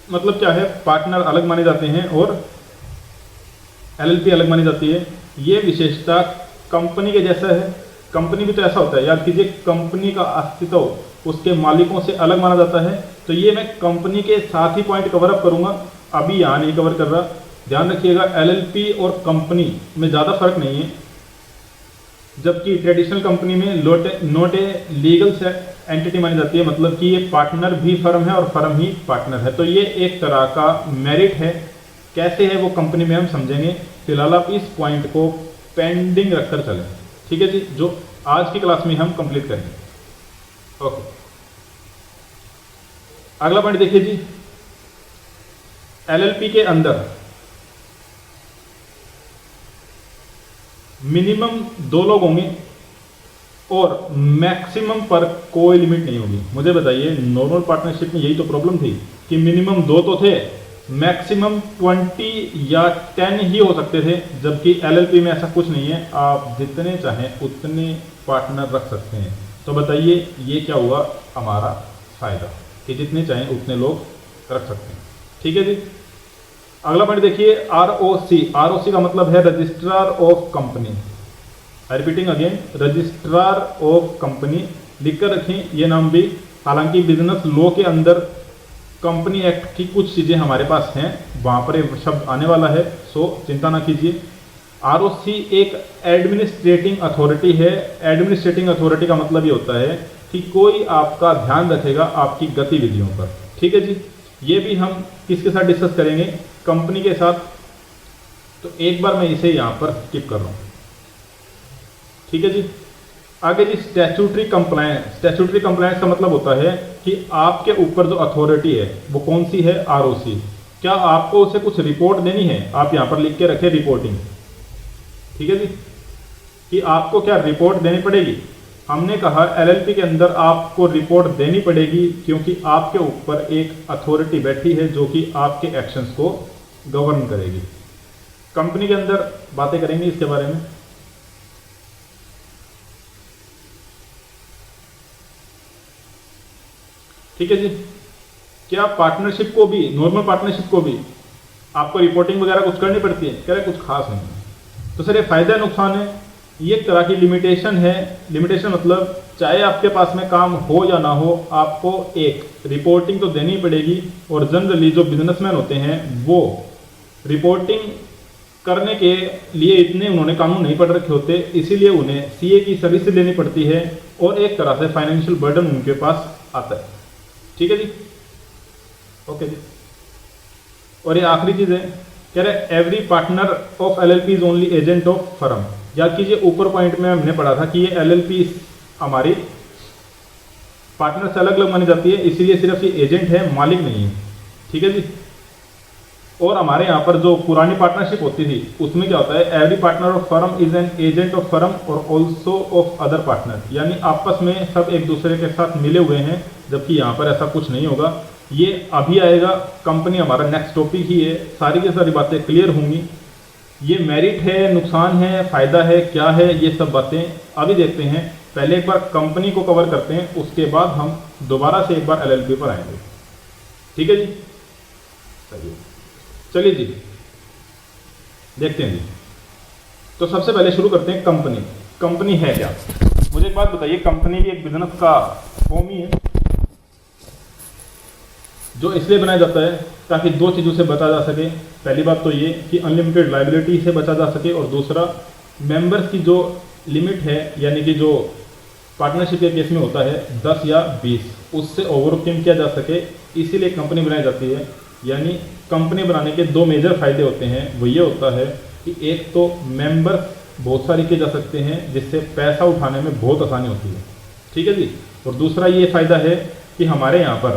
मतलब क्या है, पार्टनर अलग माने जाते हैं और एलएलपी अलग मानी जाती है। ये विशेषता कंपनी के जैसा है। कंपनी भी तो ऐसा होता है, याद कीजिए, कंपनी का अस्तित्व उसके मालिकों से अलग माना जाता है। तो ये मैं कंपनी के साथ ही पॉइंट कवर अप करूंगा, अभी यहाँ नहीं कवर कर रहा। ध्यान रखिएगा, एलएलपी और कंपनी में ज़्यादा फर्क नहीं है। जबकि ट्रेडिशनल कंपनी में नोट ए लीगल एंटिटी मानी जाती है, मतलब कि ये पार्टनर भी फर्म है और फर्म ही पार्टनर है। तो ये एक तरह का मेरिट है। कैसे है वो कंपनी में हम समझेंगे, फिलहाल आप इस पॉइंट को पेंडिंग रखकर चलें। ठीक है जी, जो आज की क्लास में हम कंप्लीट करेंगे। ओके, अगला पॉइंट देखिए जी, एलएलपी के अंदर मिनिमम 2 लोग होंगे और मैक्सिमम पर कोई लिमिट नहीं होगी। मुझे बताइए, नॉर्मल पार्टनरशिप में यही तो प्रॉब्लम थी कि मिनिमम 2 तो थे, मैक्सिमम 20 या 10 ही हो सकते थे। जबकि एलएलपी में ऐसा कुछ नहीं है, आप जितने चाहें उतने पार्टनर रख सकते हैं। तो बताइए ये क्या हुआ हमारा फायदा, कि जितने चाहें उतने लोग रख सकते हैं। ठीक है जी, अगला पॉइंट देखिए, आरओसी। आरओसी का मतलब है registrar of company. I repeating again, registrar of company. लिखकर रखें ये नाम भी। हालांकि बिजनेस लॉ के अंदर कंपनी एक्ट की कुछ चीज़ें हमारे पास हैं, वहाँ पर एक शब्द आने वाला है, सो चिंता ना कीजिए। आरओसी एक एडमिनिस्ट्रेटिंग अथॉरिटी है। एडमिनिस्ट्रेटिंग अथॉरिटी का मतलब ये होता है कि कोई आपका ध्यान रखेगा आपकी गतिविधियों पर। ठीक है जी, ये भी हम किसके साथ डिस्कस करेंगे, कंपनी के साथ। तो एक बार मैं इसे यहाँ पर स्किप कर रहा हूँ। ठीक है जी, आगे जी, स्टैट्यूटरी कंप्लायंस। स्टैट्यूटरी कंप्लायंस का मतलब होता है कि आपके ऊपर जो अथॉरिटी है वो कौन सी है, आरओसी। क्या आपको उसे कुछ रिपोर्ट देनी है, आप यहाँ पर लिख के रखें रिपोर्टिंग। ठीक है जी, कि आपको क्या रिपोर्ट देनी पड़ेगी। हमने कहा एलएलपी के अंदर आपको रिपोर्ट देनी पड़ेगी, क्योंकि आपके ऊपर एक अथॉरिटी बैठी है जो कि आपके एक्शंस को गवर्न करेगी। कंपनी के अंदर बातें करेंगे इसके बारे में। ठीक है जी, क्या पार्टनरशिप को भी, नॉर्मल पार्टनरशिप को भी आपको रिपोर्टिंग वगैरह कुछ करनी पड़ती है? कह रहे कुछ खास नहीं है। तो सर ये फायदा नुकसान है, ये एक तरह की लिमिटेशन है। लिमिटेशन मतलब चाहे आपके पास में काम हो या ना हो, आपको एक रिपोर्टिंग तो देनी पड़ेगी। और जनरली जो बिजनेसमैन होते हैं वो रिपोर्टिंग करने के लिए इतने उन्होंने कानून नहीं पढ़ रखे होते, इसीलिए उन्हें सीए की सर्विस लेनी पड़ती है और एक तरह से फाइनेंशियल बर्डन उनके पास आता है। ठीक है जी, ओके जी। और ये आखिरी चीज है, कह रहे every partner of LLP is only agent of firm. याद कीजिए, ऊपर पॉइंट में हमने पढ़ा था कि ये एलएलपी हमारी पार्टनर से अलग अलग मानी जाती है, इसीलिए सिर्फ ये एजेंट है, मालिक नहीं है। ठीक है जी, और हमारे यहाँ पर जो पुरानी पार्टनरशिप होती थी उसमें क्या होता है, every partner of firm is an agent of firm और ऑल्सो ऑफ अदर पार्टनर। यानी आपस में सब एक दूसरे के साथ मिले हुए हैं, जबकि यहाँ पर ऐसा कुछ नहीं होगा। ये अभी आएगा, कंपनी हमारा नेक्स्ट टॉपिक ही है, सारी की सारी बातें क्लियर होंगी। ये मेरिट है, नुकसान है, फायदा है, क्या है, ये सब बातें अभी देखते हैं। पहले एक बार कंपनी को कवर करते हैं, उसके बाद हम दोबारा से एक बार एलएलपी पर आएंगे। ठीक है जी, सही, चलिए जी देखते हैं जी। तो सबसे पहले शुरू करते हैं कंपनी। कंपनी है क्या? मुझे एक बात बताइए, कंपनी भी एक बिजनेस का फॉर्म ही है जो इसलिए बनाया जाता है ताकि 2 चीज़ों से बचा जा सके। पहली बात तो ये कि अनलिमिटेड लायबिलिटी से बचा जा सके, और दूसरा मेंबर्स की जो लिमिट है, यानी कि जो पार्टनरशिप के केस में होता है 10 या 20, उससे ओवरकम किया जा सके, इसीलिए कंपनी बनाई जाती है। यानी कंपनी बनाने के दो मेजर फायदे होते हैं। वो ये होता है कि एक तो मेंबर्स बहुत सारे किए जा सकते हैं, जिससे पैसा उठाने में बहुत आसानी होती है, ठीक है जी। और दूसरा ये फायदा है कि हमारे यहाँ पर,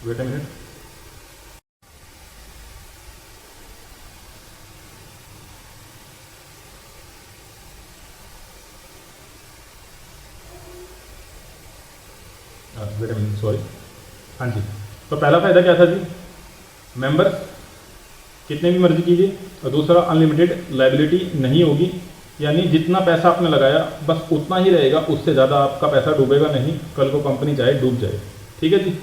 वेट अ मिनट, सॉरी, हाँ जी। तो पहला फायदा क्या था जी, मेंबर्स कितने भी मर्जी कीजिए, और दूसरा अनलिमिटेड लायबिलिटी नहीं होगी, यानी जितना पैसा आपने लगाया बस उतना ही रहेगा, उससे ज़्यादा आपका पैसा डूबेगा नहीं, कल को कंपनी चाहे डूब जाए, ठीक है जी।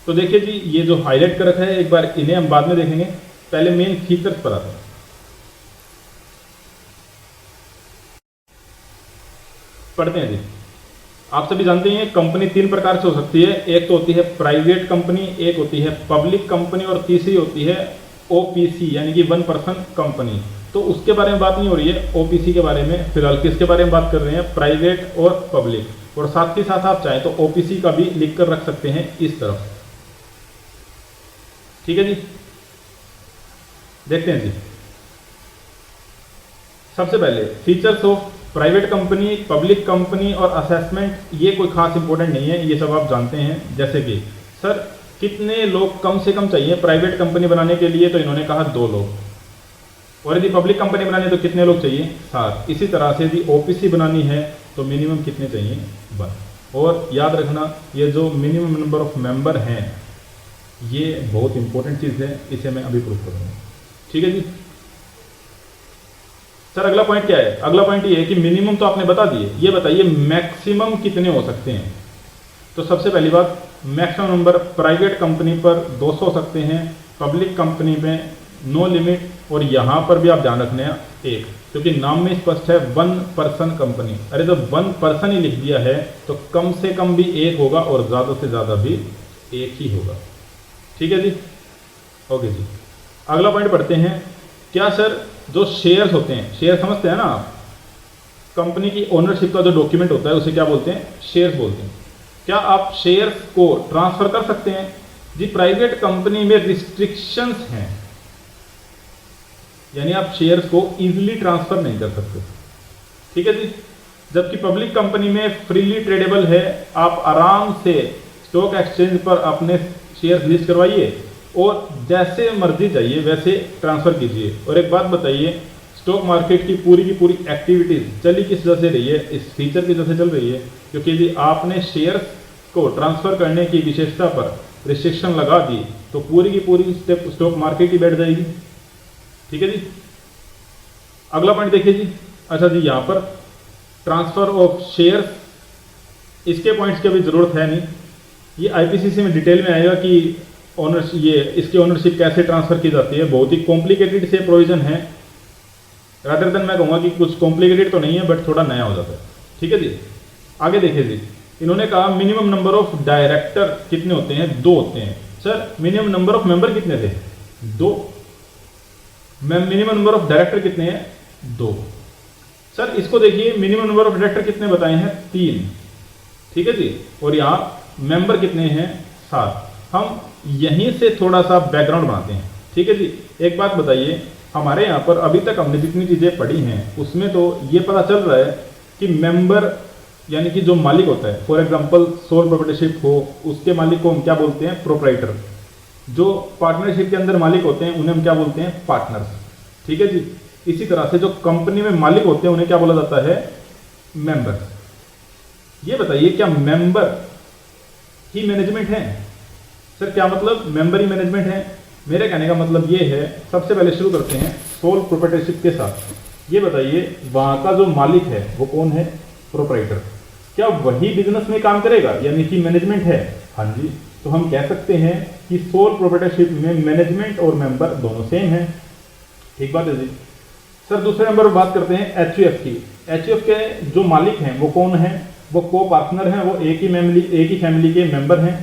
तो देखिए जी, ये जो हाईलाइट कर रखा है, एक बार इन्हें हम बाद में देखेंगे, पहले मेन फीचर्स पर आते हैं। पढ़ते हैं जी। आप सभी जानते हैं कंपनी तीन प्रकार से हो सकती है, एक तो होती है प्राइवेट कंपनी, एक होती है पब्लिक कंपनी, और तीसरी होती है ओपीसी, यानी कि वन पर्सन कंपनी। तो उसके बारे में बात नहीं हो रही है, ओपीसी के बारे में फिलहाल किसके बारे में बात कर रहे हैं, प्राइवेट और पब्लिक। और साथ ही साथ आप चाहें तो ओपीसी का भी लिख कर रख सकते हैं इस तरफ, ठीक है जी। देखते हैं जी, सबसे पहले features of private company, public company और असेसमेंट, ये कोई खास इंपॉर्टेंट नहीं है, ये सब आप जानते हैं। जैसे कि सर कितने लोग कम से कम चाहिए प्राइवेट कंपनी बनाने के लिए, तो इन्होंने कहा 2 लोग, और यदि पब्लिक कंपनी बनानी तो कितने लोग चाहिए, 7। इसी तरह से यदि ओपीसी बनानी है तो मिनिमम कितने चाहिए, 12। और याद रखना, ये जो मिनिमम नंबर ऑफ मेंबर हैं, ये बहुत इंपॉर्टेंट चीज़ है, इसे मैं अभी प्रूव करूँगा, ठीक है जी। सर अगला पॉइंट क्या है, अगला पॉइंट ये है कि मिनिमम तो आपने बता दिए, ये बताइए मैक्सिमम कितने हो सकते हैं। तो सबसे पहली बात, मैक्सिमम नंबर प्राइवेट कंपनी पर 200 हो सकते हैं, पब्लिक कंपनी में नो लिमिट, और यहाँ पर भी आप ध्यान रखने हैं 1, क्योंकि नाम में स्पष्ट है 1 पर्सन कंपनी। अरे जब 1 पर्सन ही लिख दिया है तो कम से कम भी 1 होगा और ज़्यादा से ज़्यादा भी 1 ही होगा, ठीक है जी, ओके जी। अगला पॉइंट पढ़ते हैं। क्या सर जो शेयर्स होते हैं, शेयर समझते हैं ना आप, कंपनी की ओनरशिप का जो डॉक्यूमेंट होता है उसे क्या बोलते हैं, शेयर्स बोलते हैं। क्या आप शेयर्स को ट्रांसफर कर सकते हैं जी? प्राइवेट कंपनी में रिस्ट्रिक्शंस हैं, यानी आप शेयर्स को इजीली ट्रांसफर नहीं कर सकते, ठीक है जी। जबकि पब्लिक कंपनी में फ्रीली ट्रेडेबल है, आप आराम से स्टॉक एक्सचेंज पर अपने शेयर्स लिस्ट करवाइए और जैसे मर्जी चाहिए वैसे ट्रांसफर कीजिए। और एक बात बताइए, स्टॉक मार्केट की पूरी एक्टिविटीज चली किस वजह से रही है, इस फीचर की वजह से चल रही है, क्योंकि यदि आपने शेयर्स को ट्रांसफर करने की विशेषता पर रिस्ट्रिक्शन लगा दी तो पूरी की पूरी स्टॉक मार्केट ही बैठ जाएगी, ठीक है जी। अगला पॉइंट देखिए जी। अच्छा जी, यहाँ पर ट्रांसफर ऑफ शेयर्स, इसके पॉइंट्स की अभी जरूरत है नहीं, ये आईपीसीसी में डिटेल में आएगा कि ओनरशिप, ये इसकी ओनरशिप कैसे ट्रांसफर की जाती है। बहुत ही कॉम्प्लिकेटेड से प्रोविजन है, रादर देन मैं कहूँगा कि कुछ कॉम्प्लिकेटेड तो नहीं है बट थोड़ा नया हो जाता है, ठीक है जी। आगे देखिए जी, इन्होंने कहा मिनिमम नंबर ऑफ डायरेक्टर कितने होते हैं, 2 होते हैं। Sir minimum number of member कितने थे, 2। मिनिमम नंबर ऑफ डायरेक्टर कितने हैं, 2। सर इसको देखिए, मिनिमम नंबर ऑफ डायरेक्टर कितने बताए हैं, 3, ठीक है जी। और यहाँ मेंबर कितने हैं, 7। हम यहीं से थोड़ा सा बैकग्राउंड बनाते हैं, ठीक है जी। एक बात बताइए, हमारे यहाँ पर अभी तक हमने जितनी चीज़ें पढ़ी हैं उसमें तो ये पता चल रहा है कि मेंबर यानी कि जो मालिक होता है, फॉर एग्जांपल सोल प्रोप्राइटरशिप हो, उसके मालिक को हम क्या बोलते हैं, प्रोप्राइटर। जो पार्टनरशिप के अंदर मालिक होते हैं उन्हें हम क्या बोलते हैं, पार्टनर्स, ठीक है जी। इसी तरह से जो कंपनी में मालिक होते हैं उन्हें क्या बोला जाता है, मेंबर्स। ये बताइए क्या मेंबर ही मैनेजमेंट है? सर क्या मतलब मेंबर ही मैनेजमेंट है? मेरे कहने का मतलब ये है, सबसे पहले शुरू करते हैं सोल प्रोप्राइटरशिप के साथ। ये बताइए वहाँ का जो मालिक है वो कौन है, प्रोप्राइटर। क्या वही बिजनेस में काम करेगा, यानी कि मैनेजमेंट है? हाँ जी। तो हम कह सकते हैं कि सोल प्रोप्राइटरशिप में मैनेजमेंट और मेंबर दोनों सेम है, ठीक बात है जी। सर दूसरे नंबर पर बात करते हैं एचयूएफ की। एचयूएफ के जो मालिक हैं वो कौन है, वो को पार्टनर हैं, वो एक ही फैमिली के मेंबर हैं,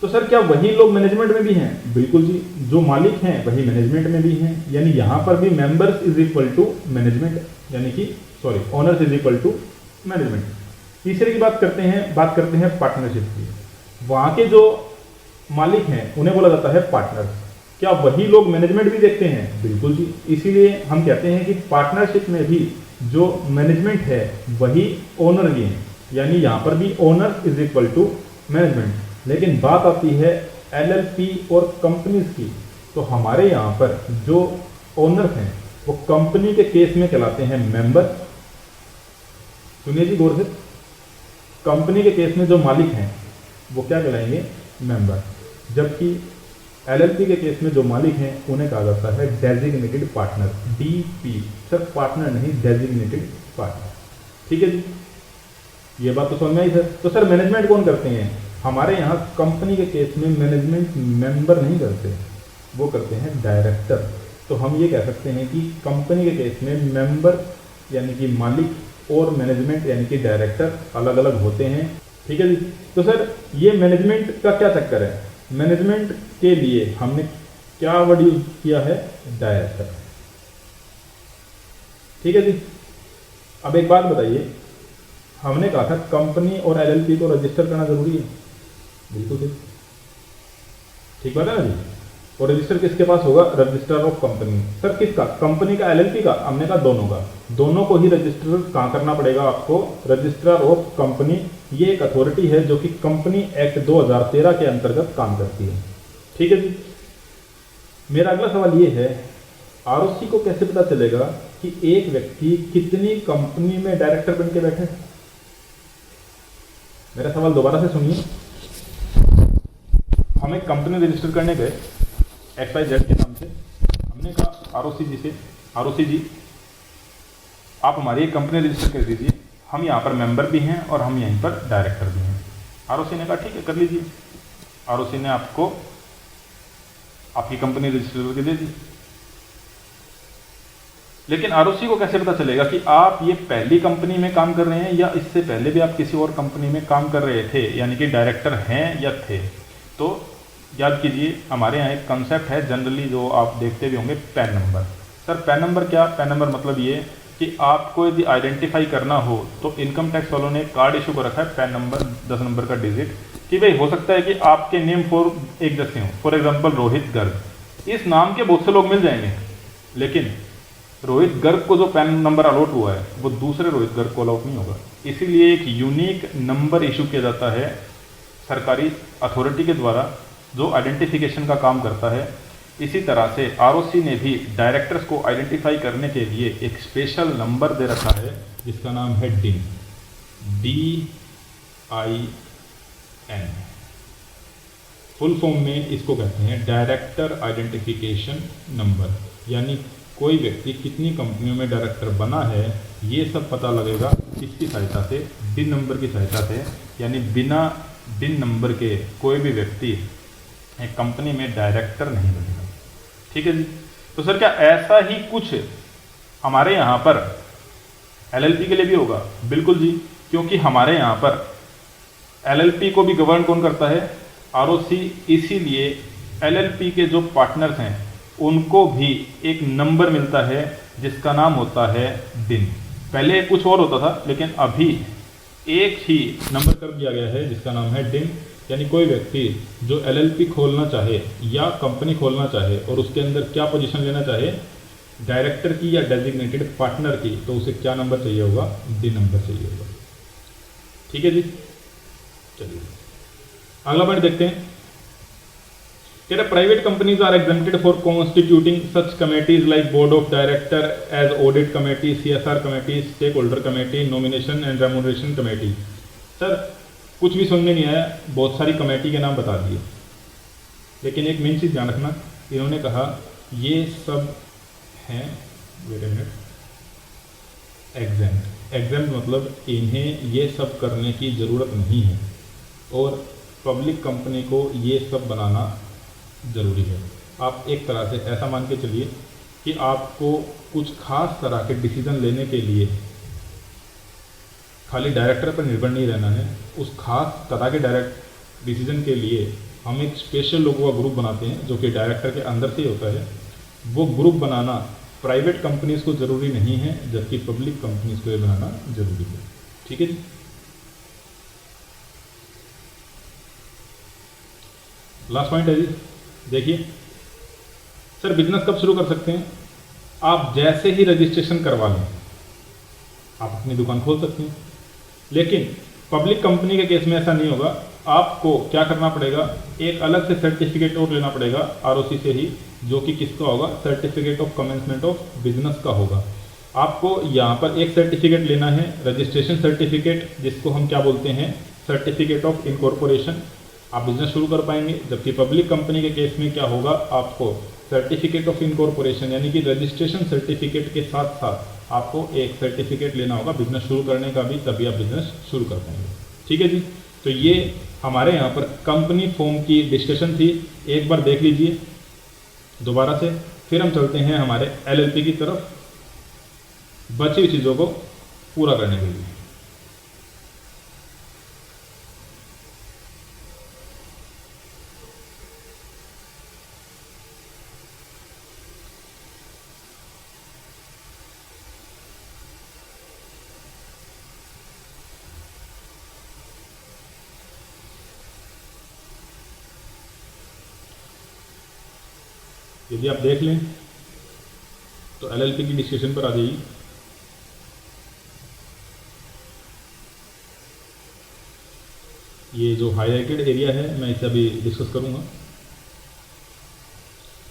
तो सर क्या वही लोग मैनेजमेंट में भी हैं? बिल्कुल जी, जो मालिक हैं वही मैनेजमेंट में भी हैं, यानी यहाँ पर भी members is equal to management, यानी कि sorry owners is equal to management. तीसरे की बात करते हैं पार्टनरशिप की। वहाँ के जो मालिक हैं उन्हें बोला जाता है पार्टनर्स। क्या वही लोग मैनेजमेंट भी देखते हैं? बिल्कुल जी, इसीलिए हम कहते हैं कि पार्टनरशिप में भी जो मैनेजमेंट है वही ओनर भी है, यानी यहाँ पर भी owner is equal to management. लेकिन बात आती है एलएलपी और कंपनीज की, तो हमारे यहाँ पर जो ओनर हैं वो कंपनी के केस में कहलाते हैं मेंबर। सुनिए जी गौर से, कंपनी के केस में जो मालिक हैं वो क्या कहलाएंगे? मेंबर। जबकि एलएलपी के केस में जो मालिक हैं उन्हें कहा जाता है डेजिग्नेटेड पार्टनर, डीपी। सिर्फ पार्टनर नहीं, डेजिग्नेटेड पार्टनर। ठीक है जी, ये बात तो समझ में आई सर। तो सर मैनेजमेंट कौन करते हैं? हमारे यहाँ कंपनी के केस में मैनेजमेंट मेंबर नहीं करते, वो करते हैं डायरेक्टर। तो हम ये कह सकते हैं कि कंपनी के केस में मेंबर यानी कि मालिक और मैनेजमेंट यानी कि डायरेक्टर अलग अलग होते हैं। ठीक है जी। तो सर ये मैनेजमेंट का क्या चक्कर है? मैनेजमेंट के लिए हमने क्या वर्ड यूज किया है? डायरेक्टर। ठीक है जी। अब एक बात बताइए, हमने कहा था कंपनी और एलएलपी को रजिस्टर करना जरूरी है। बिल्कुल ठीक बात है ना जी। और रजिस्टर किसके पास होगा? Registrar of company. सर किसका? कंपनी का, एलएलपी का? हमने कहा दोनों का। दोनों को ही रजिस्टर कहाँ करना पड़ेगा आपको? Registrar of company. ये एक अथॉरिटी है जो कि कंपनी एक्ट 2013 के अंतर्गत काम करती है। ठीक है जी। मेरा अगला सवाल ये है, आरओसी को कैसे पता चलेगा कि एक व्यक्ति कितनी कंपनी में डायरेक्टर बन के बैठे? मेरा सवाल दोबारा से सुनिए। हम एक कंपनी रजिस्टर करने गए XYZ के नाम से। हमने कहा आरओसी जी से, आरओसी जी आप हमारी एक कंपनी रजिस्टर कर दीजिए, हम यहाँ पर मेंबर भी हैं और हम यहीं पर डायरेक्टर भी हैं। आरओसी ने कहा ठीक है कर लीजिए। आरओसी ने आपको आपकी कंपनी रजिस्टर करके दे दी। लेकिन आरओसी को कैसे पता चलेगा कि आप ये पहली कंपनी में काम कर रहे हैं या इससे पहले भी आप किसी और कंपनी में काम कर रहे थे, यानी कि डायरेक्टर हैं या थे? तो याद कीजिए, हमारे यहाँ एक कंसेप्ट है जनरली जो आप देखते भी होंगे, pan number. Sir pan number क्या? पैन नंबर मतलब ये कि आपको यदि आइडेंटिफाई करना हो तो इनकम टैक्स वालों ने कार्ड इशू कर रखा है पैन नंबर 10 नंबर का डिजिट, कि भाई हो सकता है कि आपके नेम फॉर एक जैसे हो, फॉर एग्जाम्पल रोहित गर्ग। इस नाम के बहुत से लोग मिल जाएंगे, लेकिन रोहित गर्ग को जो पैन नंबर अलॉट हुआ है वो दूसरे रोहित गर्ग को अलॉट नहीं होगा। इसीलिए एक यूनिक नंबर इशू किया जाता है सरकारी अथॉरिटी के द्वारा जो आइडेंटिफिकेशन का काम करता है। इसी तरह से आरओसी ने भी डायरेक्टर्स को आइडेंटिफाई करने के लिए एक स्पेशल नंबर दे रखा है जिसका नाम है DIN, DIN। फुल फॉर्म में इसको कहते हैं डायरेक्टर आइडेंटिफिकेशन नंबर, यानी कोई व्यक्ति कितनी कंपनियों में डायरेक्टर बना है ये सब पता लगेगा किसकी सहायता से? DIN नंबर की सहायता से। यानी बिना DIN नंबर के कोई भी व्यक्ति एक कंपनी में डायरेक्टर नहीं बनेगा। ठीक है जी। तो सर क्या ऐसा ही कुछ हमारे यहाँ पर एलएलपी के लिए भी होगा? बिल्कुल जी, क्योंकि हमारे यहाँ पर एलएलपी को भी गवर्न कौन करता है? आरओसी। इसीलिए एलएलपी के जो पार्टनर्स हैं उनको भी एक नंबर मिलता है जिसका नाम होता है DIN। पहले कुछ और होता था, लेकिन अभी एक ही नंबर कर दिया गया है जिसका नाम है DIN। यानी कोई व्यक्ति जो एलएलपी खोलना चाहे या कंपनी खोलना चाहे और उसके अंदर क्या पोजीशन लेना चाहे, डायरेक्टर की या डेजिग्नेटेड पार्टनर की, तो उसे क्या नंबर चाहिए होगा? DIN नंबर चाहिए होगा। ठीक है जी। चलिए अगला पॉइंट देखते हैं। Private companies are exempted for constituting such committees like board of director as audit committee, CSR committee, stakeholder committee, nomination and remuneration committee. Sir कुछ भी सुनने नहीं आया, बहुत सारी कमेटी के नाम बता दिए, लेकिन एक मेन चीज़ ध्यान रखना, इन्होंने कहा ये सब हैं एग्जेम्प्ट। एग्जेम्प्ट मतलब इन्हें ये सब करने की ज़रूरत नहीं है और पब्लिक कंपनी को ये सब बनाना ज़रूरी है। आप एक तरह से ऐसा मान के चलिए कि आपको कुछ खास तरह के डिसीजन लेने के लिए खाली डायरेक्टर पर निर्भर नहीं रहना है, उस खास तरह के डायरेक्ट डिसीजन के लिए हम एक स्पेशल लोगों का ग्रुप बनाते हैं जो कि डायरेक्टर के अंदर से ही होता है। वो ग्रुप बनाना प्राइवेट कंपनीज को ज़रूरी नहीं है, जबकि पब्लिक कंपनीज को ये बनाना ज़रूरी है। ठीक है जी। लास्ट पॉइंट है जी, देखिए सर बिजनेस कब शुरू कर सकते हैं? आप जैसे ही रजिस्ट्रेशन करवा लें आप अपनी दुकान खोल सकते हैं। लेकिन पब्लिक कंपनी के केस में ऐसा नहीं होगा। आपको क्या करना पड़ेगा, एक अलग से सर्टिफिकेट और लेना पड़ेगा आरओसी से ही, जो कि किसका होगा, certificate of commencement of business का होगा। आपको यहाँ पर एक सर्टिफिकेट लेना है, रजिस्ट्रेशन सर्टिफिकेट, जिसको हम क्या बोलते हैं, सर्टिफिकेट ऑफ इनकॉर्पोरेशन। आप बिजनेस शुरू कर पाएंगे। जबकि पब्लिक कंपनी के केस में क्या होगा, आपको सर्टिफिकेट ऑफ इनकॉर्पोरेशन यानी कि रजिस्ट्रेशन सर्टिफिकेट के साथ साथ आपको एक सर्टिफिकेट लेना होगा बिजनेस शुरू करने का भी, तभी आप बिजनेस शुरू कर पाएंगे। ठीक है जी। तो ये हमारे यहाँ पर कंपनी फॉर्म की डिस्कशन थी, एक बार देख लीजिए दोबारा से, फिर हम चलते हैं हमारे एलएलपी की तरफ बची हुई चीज़ों को पूरा करने के लिए। यदि आप देख लें तो एलएलपी की डिस्कशन पर आ जाइए। ये जो हाईलाइटेड एरिया है मैं इसे अभी डिस्कस करूंगा।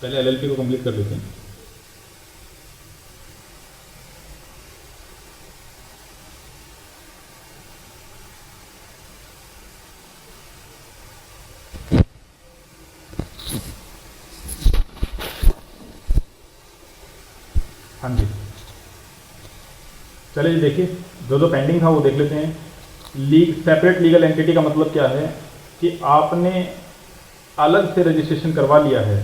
पहले एलएलपी को कंप्लीट कर लेते हैं। हाँ जी, चलिए जी देखिए, जो पेंडिंग था वो देख लेते हैं। सेपरेट लीगल एंटिटी का मतलब क्या है कि आपने अलग से रजिस्ट्रेशन करवा लिया है,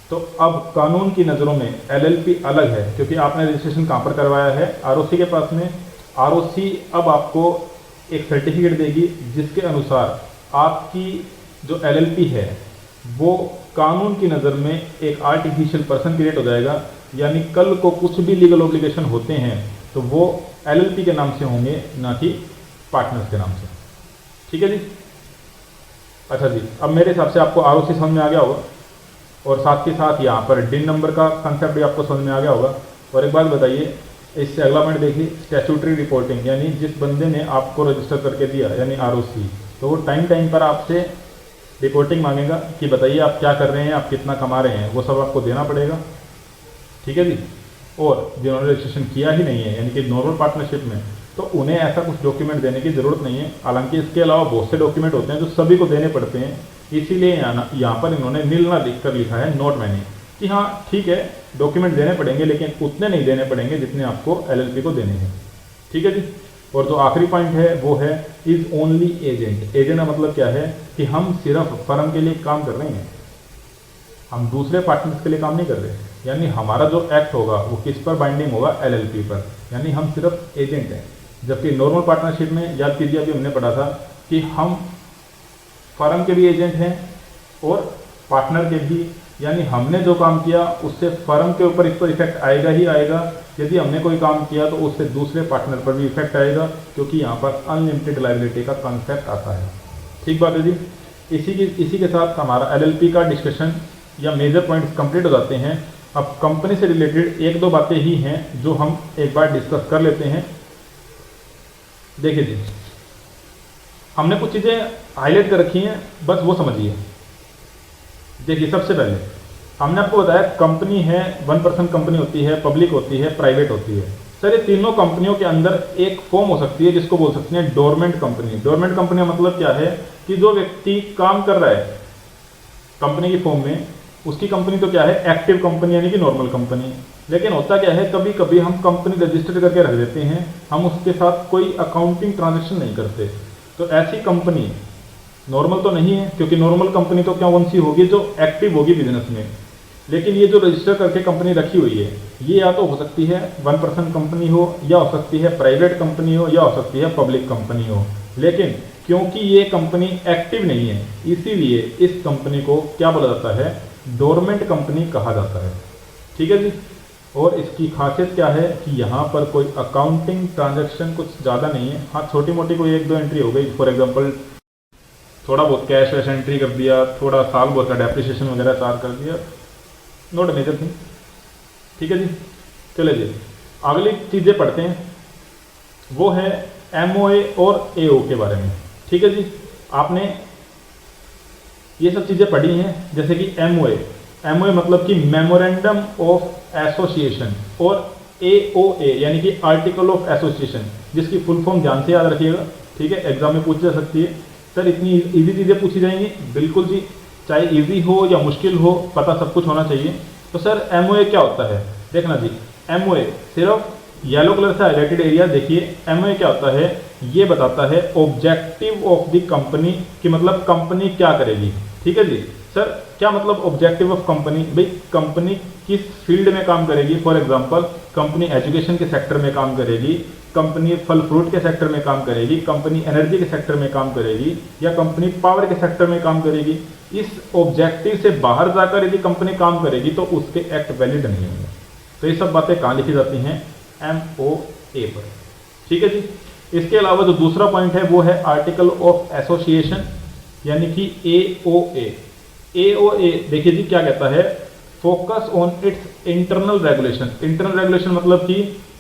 तो अब कानून की नज़रों में एलएलपी अलग है, क्योंकि आपने रजिस्ट्रेशन कहाँ पर करवाया है, आरओसी के पास में। आरओसी अब आपको एक सर्टिफिकेट देगी जिसके अनुसार आपकी जो एलएलपी है वो कानून की नज़र में एक आर्टिफिशियल पर्सन क्रिएट हो जाएगा। यानी कल को कुछ भी लीगल ऑब्लिगेशन होते हैं तो वो एलएलपी के नाम से होंगे, ना कि पार्टनर्स के नाम से। ठीक है जी। अच्छा जी, अब मेरे हिसाब से आपको आरओसी समझ में आ गया होगा, और साथ के साथ यहाँ पर डिन नंबर का कंसेप्ट भी आपको समझ में आ गया होगा। और एक बात बताइए, इससे अगला पॉइंट देखिए, स्टैट्यूटरी रिपोर्टिंग, यानी जिस बंदे ने आपको रजिस्टर करके दिया यानी आरओसी, तो वो टाइम टाइम पर आपसे रिपोर्टिंग मांगेगा कि बताइए आप क्या कर रहे हैं, आप कितना कमा रहे हैं, वो सब आपको देना पड़ेगा। ठीक है जी। और जिन्होंने रजिस्ट्रेशन किया ही नहीं है यानी कि नॉर्मल पार्टनरशिप में, तो उन्हें ऐसा कुछ डॉक्यूमेंट देने की ज़रूरत नहीं है। हालांकि इसके अलावा बहुत से डॉक्यूमेंट होते हैं जो सभी को देने पड़ते हैं, इसीलिए यहाँ पर इन्होंने नील ना लिख कर लिखा है, नॉट मैनी, कि हाँ ठीक है डॉक्यूमेंट देने पड़ेंगे लेकिन उतने नहीं देने पड़ेंगे जितने आपको एलएलपी को देने हैं। ठीक है जी। और जो आखिरी पॉइंट है वो है इज ओनली एजेंट। एजेंट का मतलब क्या है कि हम सिर्फ फर्म के लिए काम कर रहे हैं, हम दूसरे पार्टनर्स के लिए काम नहीं कर रहे। यानी हमारा जो एक्ट होगा वो किस पर बाइंडिंग होगा, एलएलपी पर, यानी हम सिर्फ एजेंट हैं। जबकि नॉर्मल पार्टनरशिप में याद कीजिए अभी हमने पढ़ा था कि हम फर्म के भी एजेंट हैं और पार्टनर के भी, यानी हमने जो काम किया उससे फर्म के ऊपर इस पर इफेक्ट आएगा ही आएगा। यदि हमने कोई काम किया तो उससे दूसरे पार्टनर पर भी इफेक्ट आएगा, क्योंकि यहाँ पर अनलिमिटेड लायबिलिटी का कॉन्सेप्ट आता है। ठीक बात है जी। इसी के साथ हमारा एलएलपी का डिस्कशन या मेजर पॉइंट्स कंप्लीट हो जाते हैं। अब कंपनी से रिलेटेड एक दो बातें ही हैं जो हम एक बार डिस्कस कर लेते हैं। देखिए जी, हमने कुछ चीज़ें हाईलाइट कर रखी हैं, बस वो समझिए। देखिए सबसे पहले हमने आपको बताया कंपनी है, 1% कंपनी होती है, पब्लिक होती है, प्राइवेट होती है। सर ये तीनों कंपनियों के अंदर एक फॉर्म हो सकती है जिसको बोल सकते हैं डोरमेंट कंपनी। डोरमेंट कंपनी का मतलब क्या है कि जो व्यक्ति काम कर रहा है कंपनी की फॉर्म में, उसकी कंपनी तो क्या है, एक्टिव कंपनी यानी कि नॉर्मल कंपनी। लेकिन होता क्या है, कभी कभी हम कंपनी रजिस्टर करके रख देते हैं, हम उसके साथ कोई अकाउंटिंग ट्रांजैक्शन नहीं करते, तो ऐसी कंपनी नॉर्मल तो नहीं है, क्योंकि नॉर्मल कंपनी तो क्या कौन सी होगी, जो एक्टिव होगी बिजनेस में। लेकिन ये जो रजिस्टर करके कंपनी रखी हुई है, ये या तो हो सकती है 1% कंपनी हो, या हो सकती है प्राइवेट कंपनी हो, या हो सकती है पब्लिक कंपनी हो। लेकिन क्योंकि ये कंपनी एक्टिव नहीं है, इसीलिए इस कंपनी को क्या बोला जाता है, डोरमेंट कंपनी कहा जाता है। ठीक है जी। और इसकी खासियत क्या है कि यहाँ पर कोई अकाउंटिंग ट्रांजैक्शन कुछ ज़्यादा नहीं है। हाँ, छोटी मोटी कोई 1-2 एंट्री हो गई, फॉर एग्जांपल थोड़ा बहुत कैश वैश एंट्री कर दिया, थोड़ा साल भर का डेप्रिसिएशन वगैरह चार्ज कर दिया, नॉट मेजर थिंग। ठीक है जी। चले जी, अगली चीज़ें पढ़ते हैं, वो है MOA और AO के बारे में। ठीक है जी। आपने ये सब चीज़ें पढ़ी हैं, जैसे कि MOA मतलब कि मेमोरेंडम ऑफ एसोसिएशन, और AOA यानी कि आर्टिकल ऑफ एसोसिएशन, जिसकी फुल फॉर्म ध्यान से याद रखिएगा। ठीक है, एग्जाम में पूछी जा सकती है। सर इतनी इजी चीज़ें पूछी जाएंगी? बिल्कुल जी, चाहे इजी हो या मुश्किल हो, पता सब कुछ होना चाहिए। तो सर MOA क्या होता है? देखना जी, MOA सिर्फ येलो कलर से हाईलाइटेड एरिया देखिए। MOA क्या होता है? ये बताता है ऑब्जेक्टिव ऑफ द कंपनी, कि मतलब कंपनी क्या करेगी। ठीक है जी। सर क्या मतलब ऑब्जेक्टिव ऑफ कंपनी? भाई कंपनी किस फील्ड में काम करेगी? फॉर एग्जांपल कंपनी एजुकेशन के सेक्टर में काम करेगी, कंपनी फल फ्रूट के सेक्टर में काम करेगी, कंपनी एनर्जी के सेक्टर में काम करेगी, या कंपनी पावर के सेक्टर में काम करेगी। इस ऑब्जेक्टिव से बाहर जाकर यदि कंपनी काम करेगी तो उसके एक्ट वैलिड नहीं होंगे। तो ये सब बातें कहाँ लिखी जाती हैं? MOA पर। ठीक है जी। इसके अलावा जो दूसरा पॉइंट है वो है आर्टिकल ऑफ एसोसिएशन, यानी कि AOA। AOA देखिए जी क्या कहता है, focus on it's internal regulation. Internal regulation मतलब कि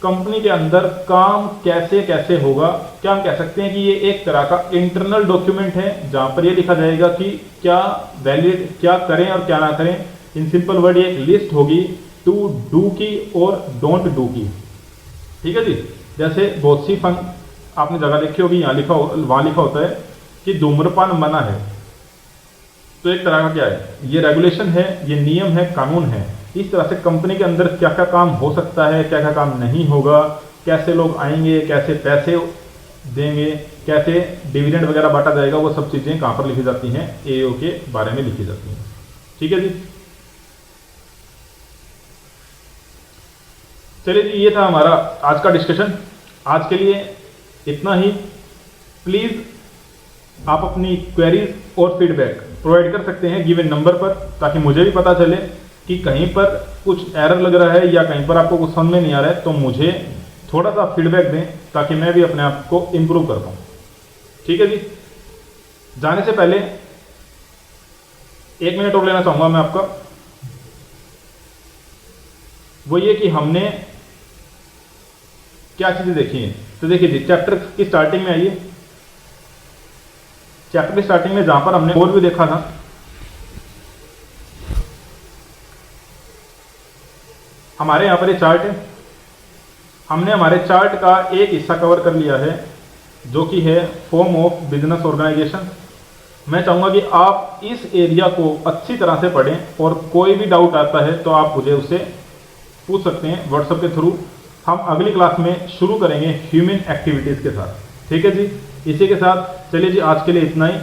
कंपनी के अंदर काम कैसे कैसे होगा। क्या हम कह सकते हैं कि ये एक तरह का इंटरनल डॉक्यूमेंट है, जहां पर ये लिखा जाएगा कि क्या वैलिड, क्या करें और क्या ना करें। इन सिंपल वर्ड ये एक लिस्ट होगी टू डू की और डोंट डू की। ठीक है जी। जैसे बहुत सी आपने जगह देखी होगी, यहाँ लिखा वहां लिखा होता है कि धूम्रपान मना है। तो एक तरह का क्या है, ये रेगुलेशन है, ये नियम है, कानून है। इस तरह से कंपनी के अंदर क्या क्या काम हो सकता है, क्या क्या काम नहीं होगा, कैसे लोग आएंगे, कैसे पैसे देंगे, कैसे डिविडेंड वगैरह बांटा जाएगा, वो सब चीजें कहां पर लिखी जाती हैं? AO के बारे में लिखी जाती हैं। ठीक है जी। चलिए जी, ये था हमारा आज का डिस्कशन। आज के लिए इतना ही। प्लीज आप अपनी क्वेरीज और फीडबैक प्रोवाइड कर सकते हैं गिवन नंबर पर, ताकि मुझे भी पता चले कि कहीं पर कुछ एरर लग रहा है या कहीं पर आपको कुछ समझ में नहीं आ रहा है, तो मुझे थोड़ा सा फीडबैक दें ताकि मैं भी अपने आप को इम्प्रूव कर पाऊँ। ठीक है जी। जाने से पहले 1 मिनट और लेना चाहूंगा मैं आपका। वो ये कि हमने क्या चीजें देखी हैं। तो देखिए जी, चैप्टर की स्टार्टिंग में आइए। चैप्टर की स्टार्टिंग में जहां पर हमने ओवरव्यू देखा था, हमारे यहां पर ये चार्ट है। हमने हमारे चार्ट का एक हिस्सा कवर कर लिया है, जो कि है फॉर्म ऑफ बिजनेस ऑर्गेनाइजेशन। मैं चाहूंगा कि आप इस एरिया को अच्छी तरह से पढ़ें, और कोई भी डाउट आता है तो आप मुझे उससे पूछ सकते हैं व्हाट्सएप के थ्रू। हम अगली क्लास में शुरू करेंगे ह्यूमन एक्टिविटीज के साथ। ठीक है जी। इसी के साथ चलिए जी, आज के लिए इतना ही।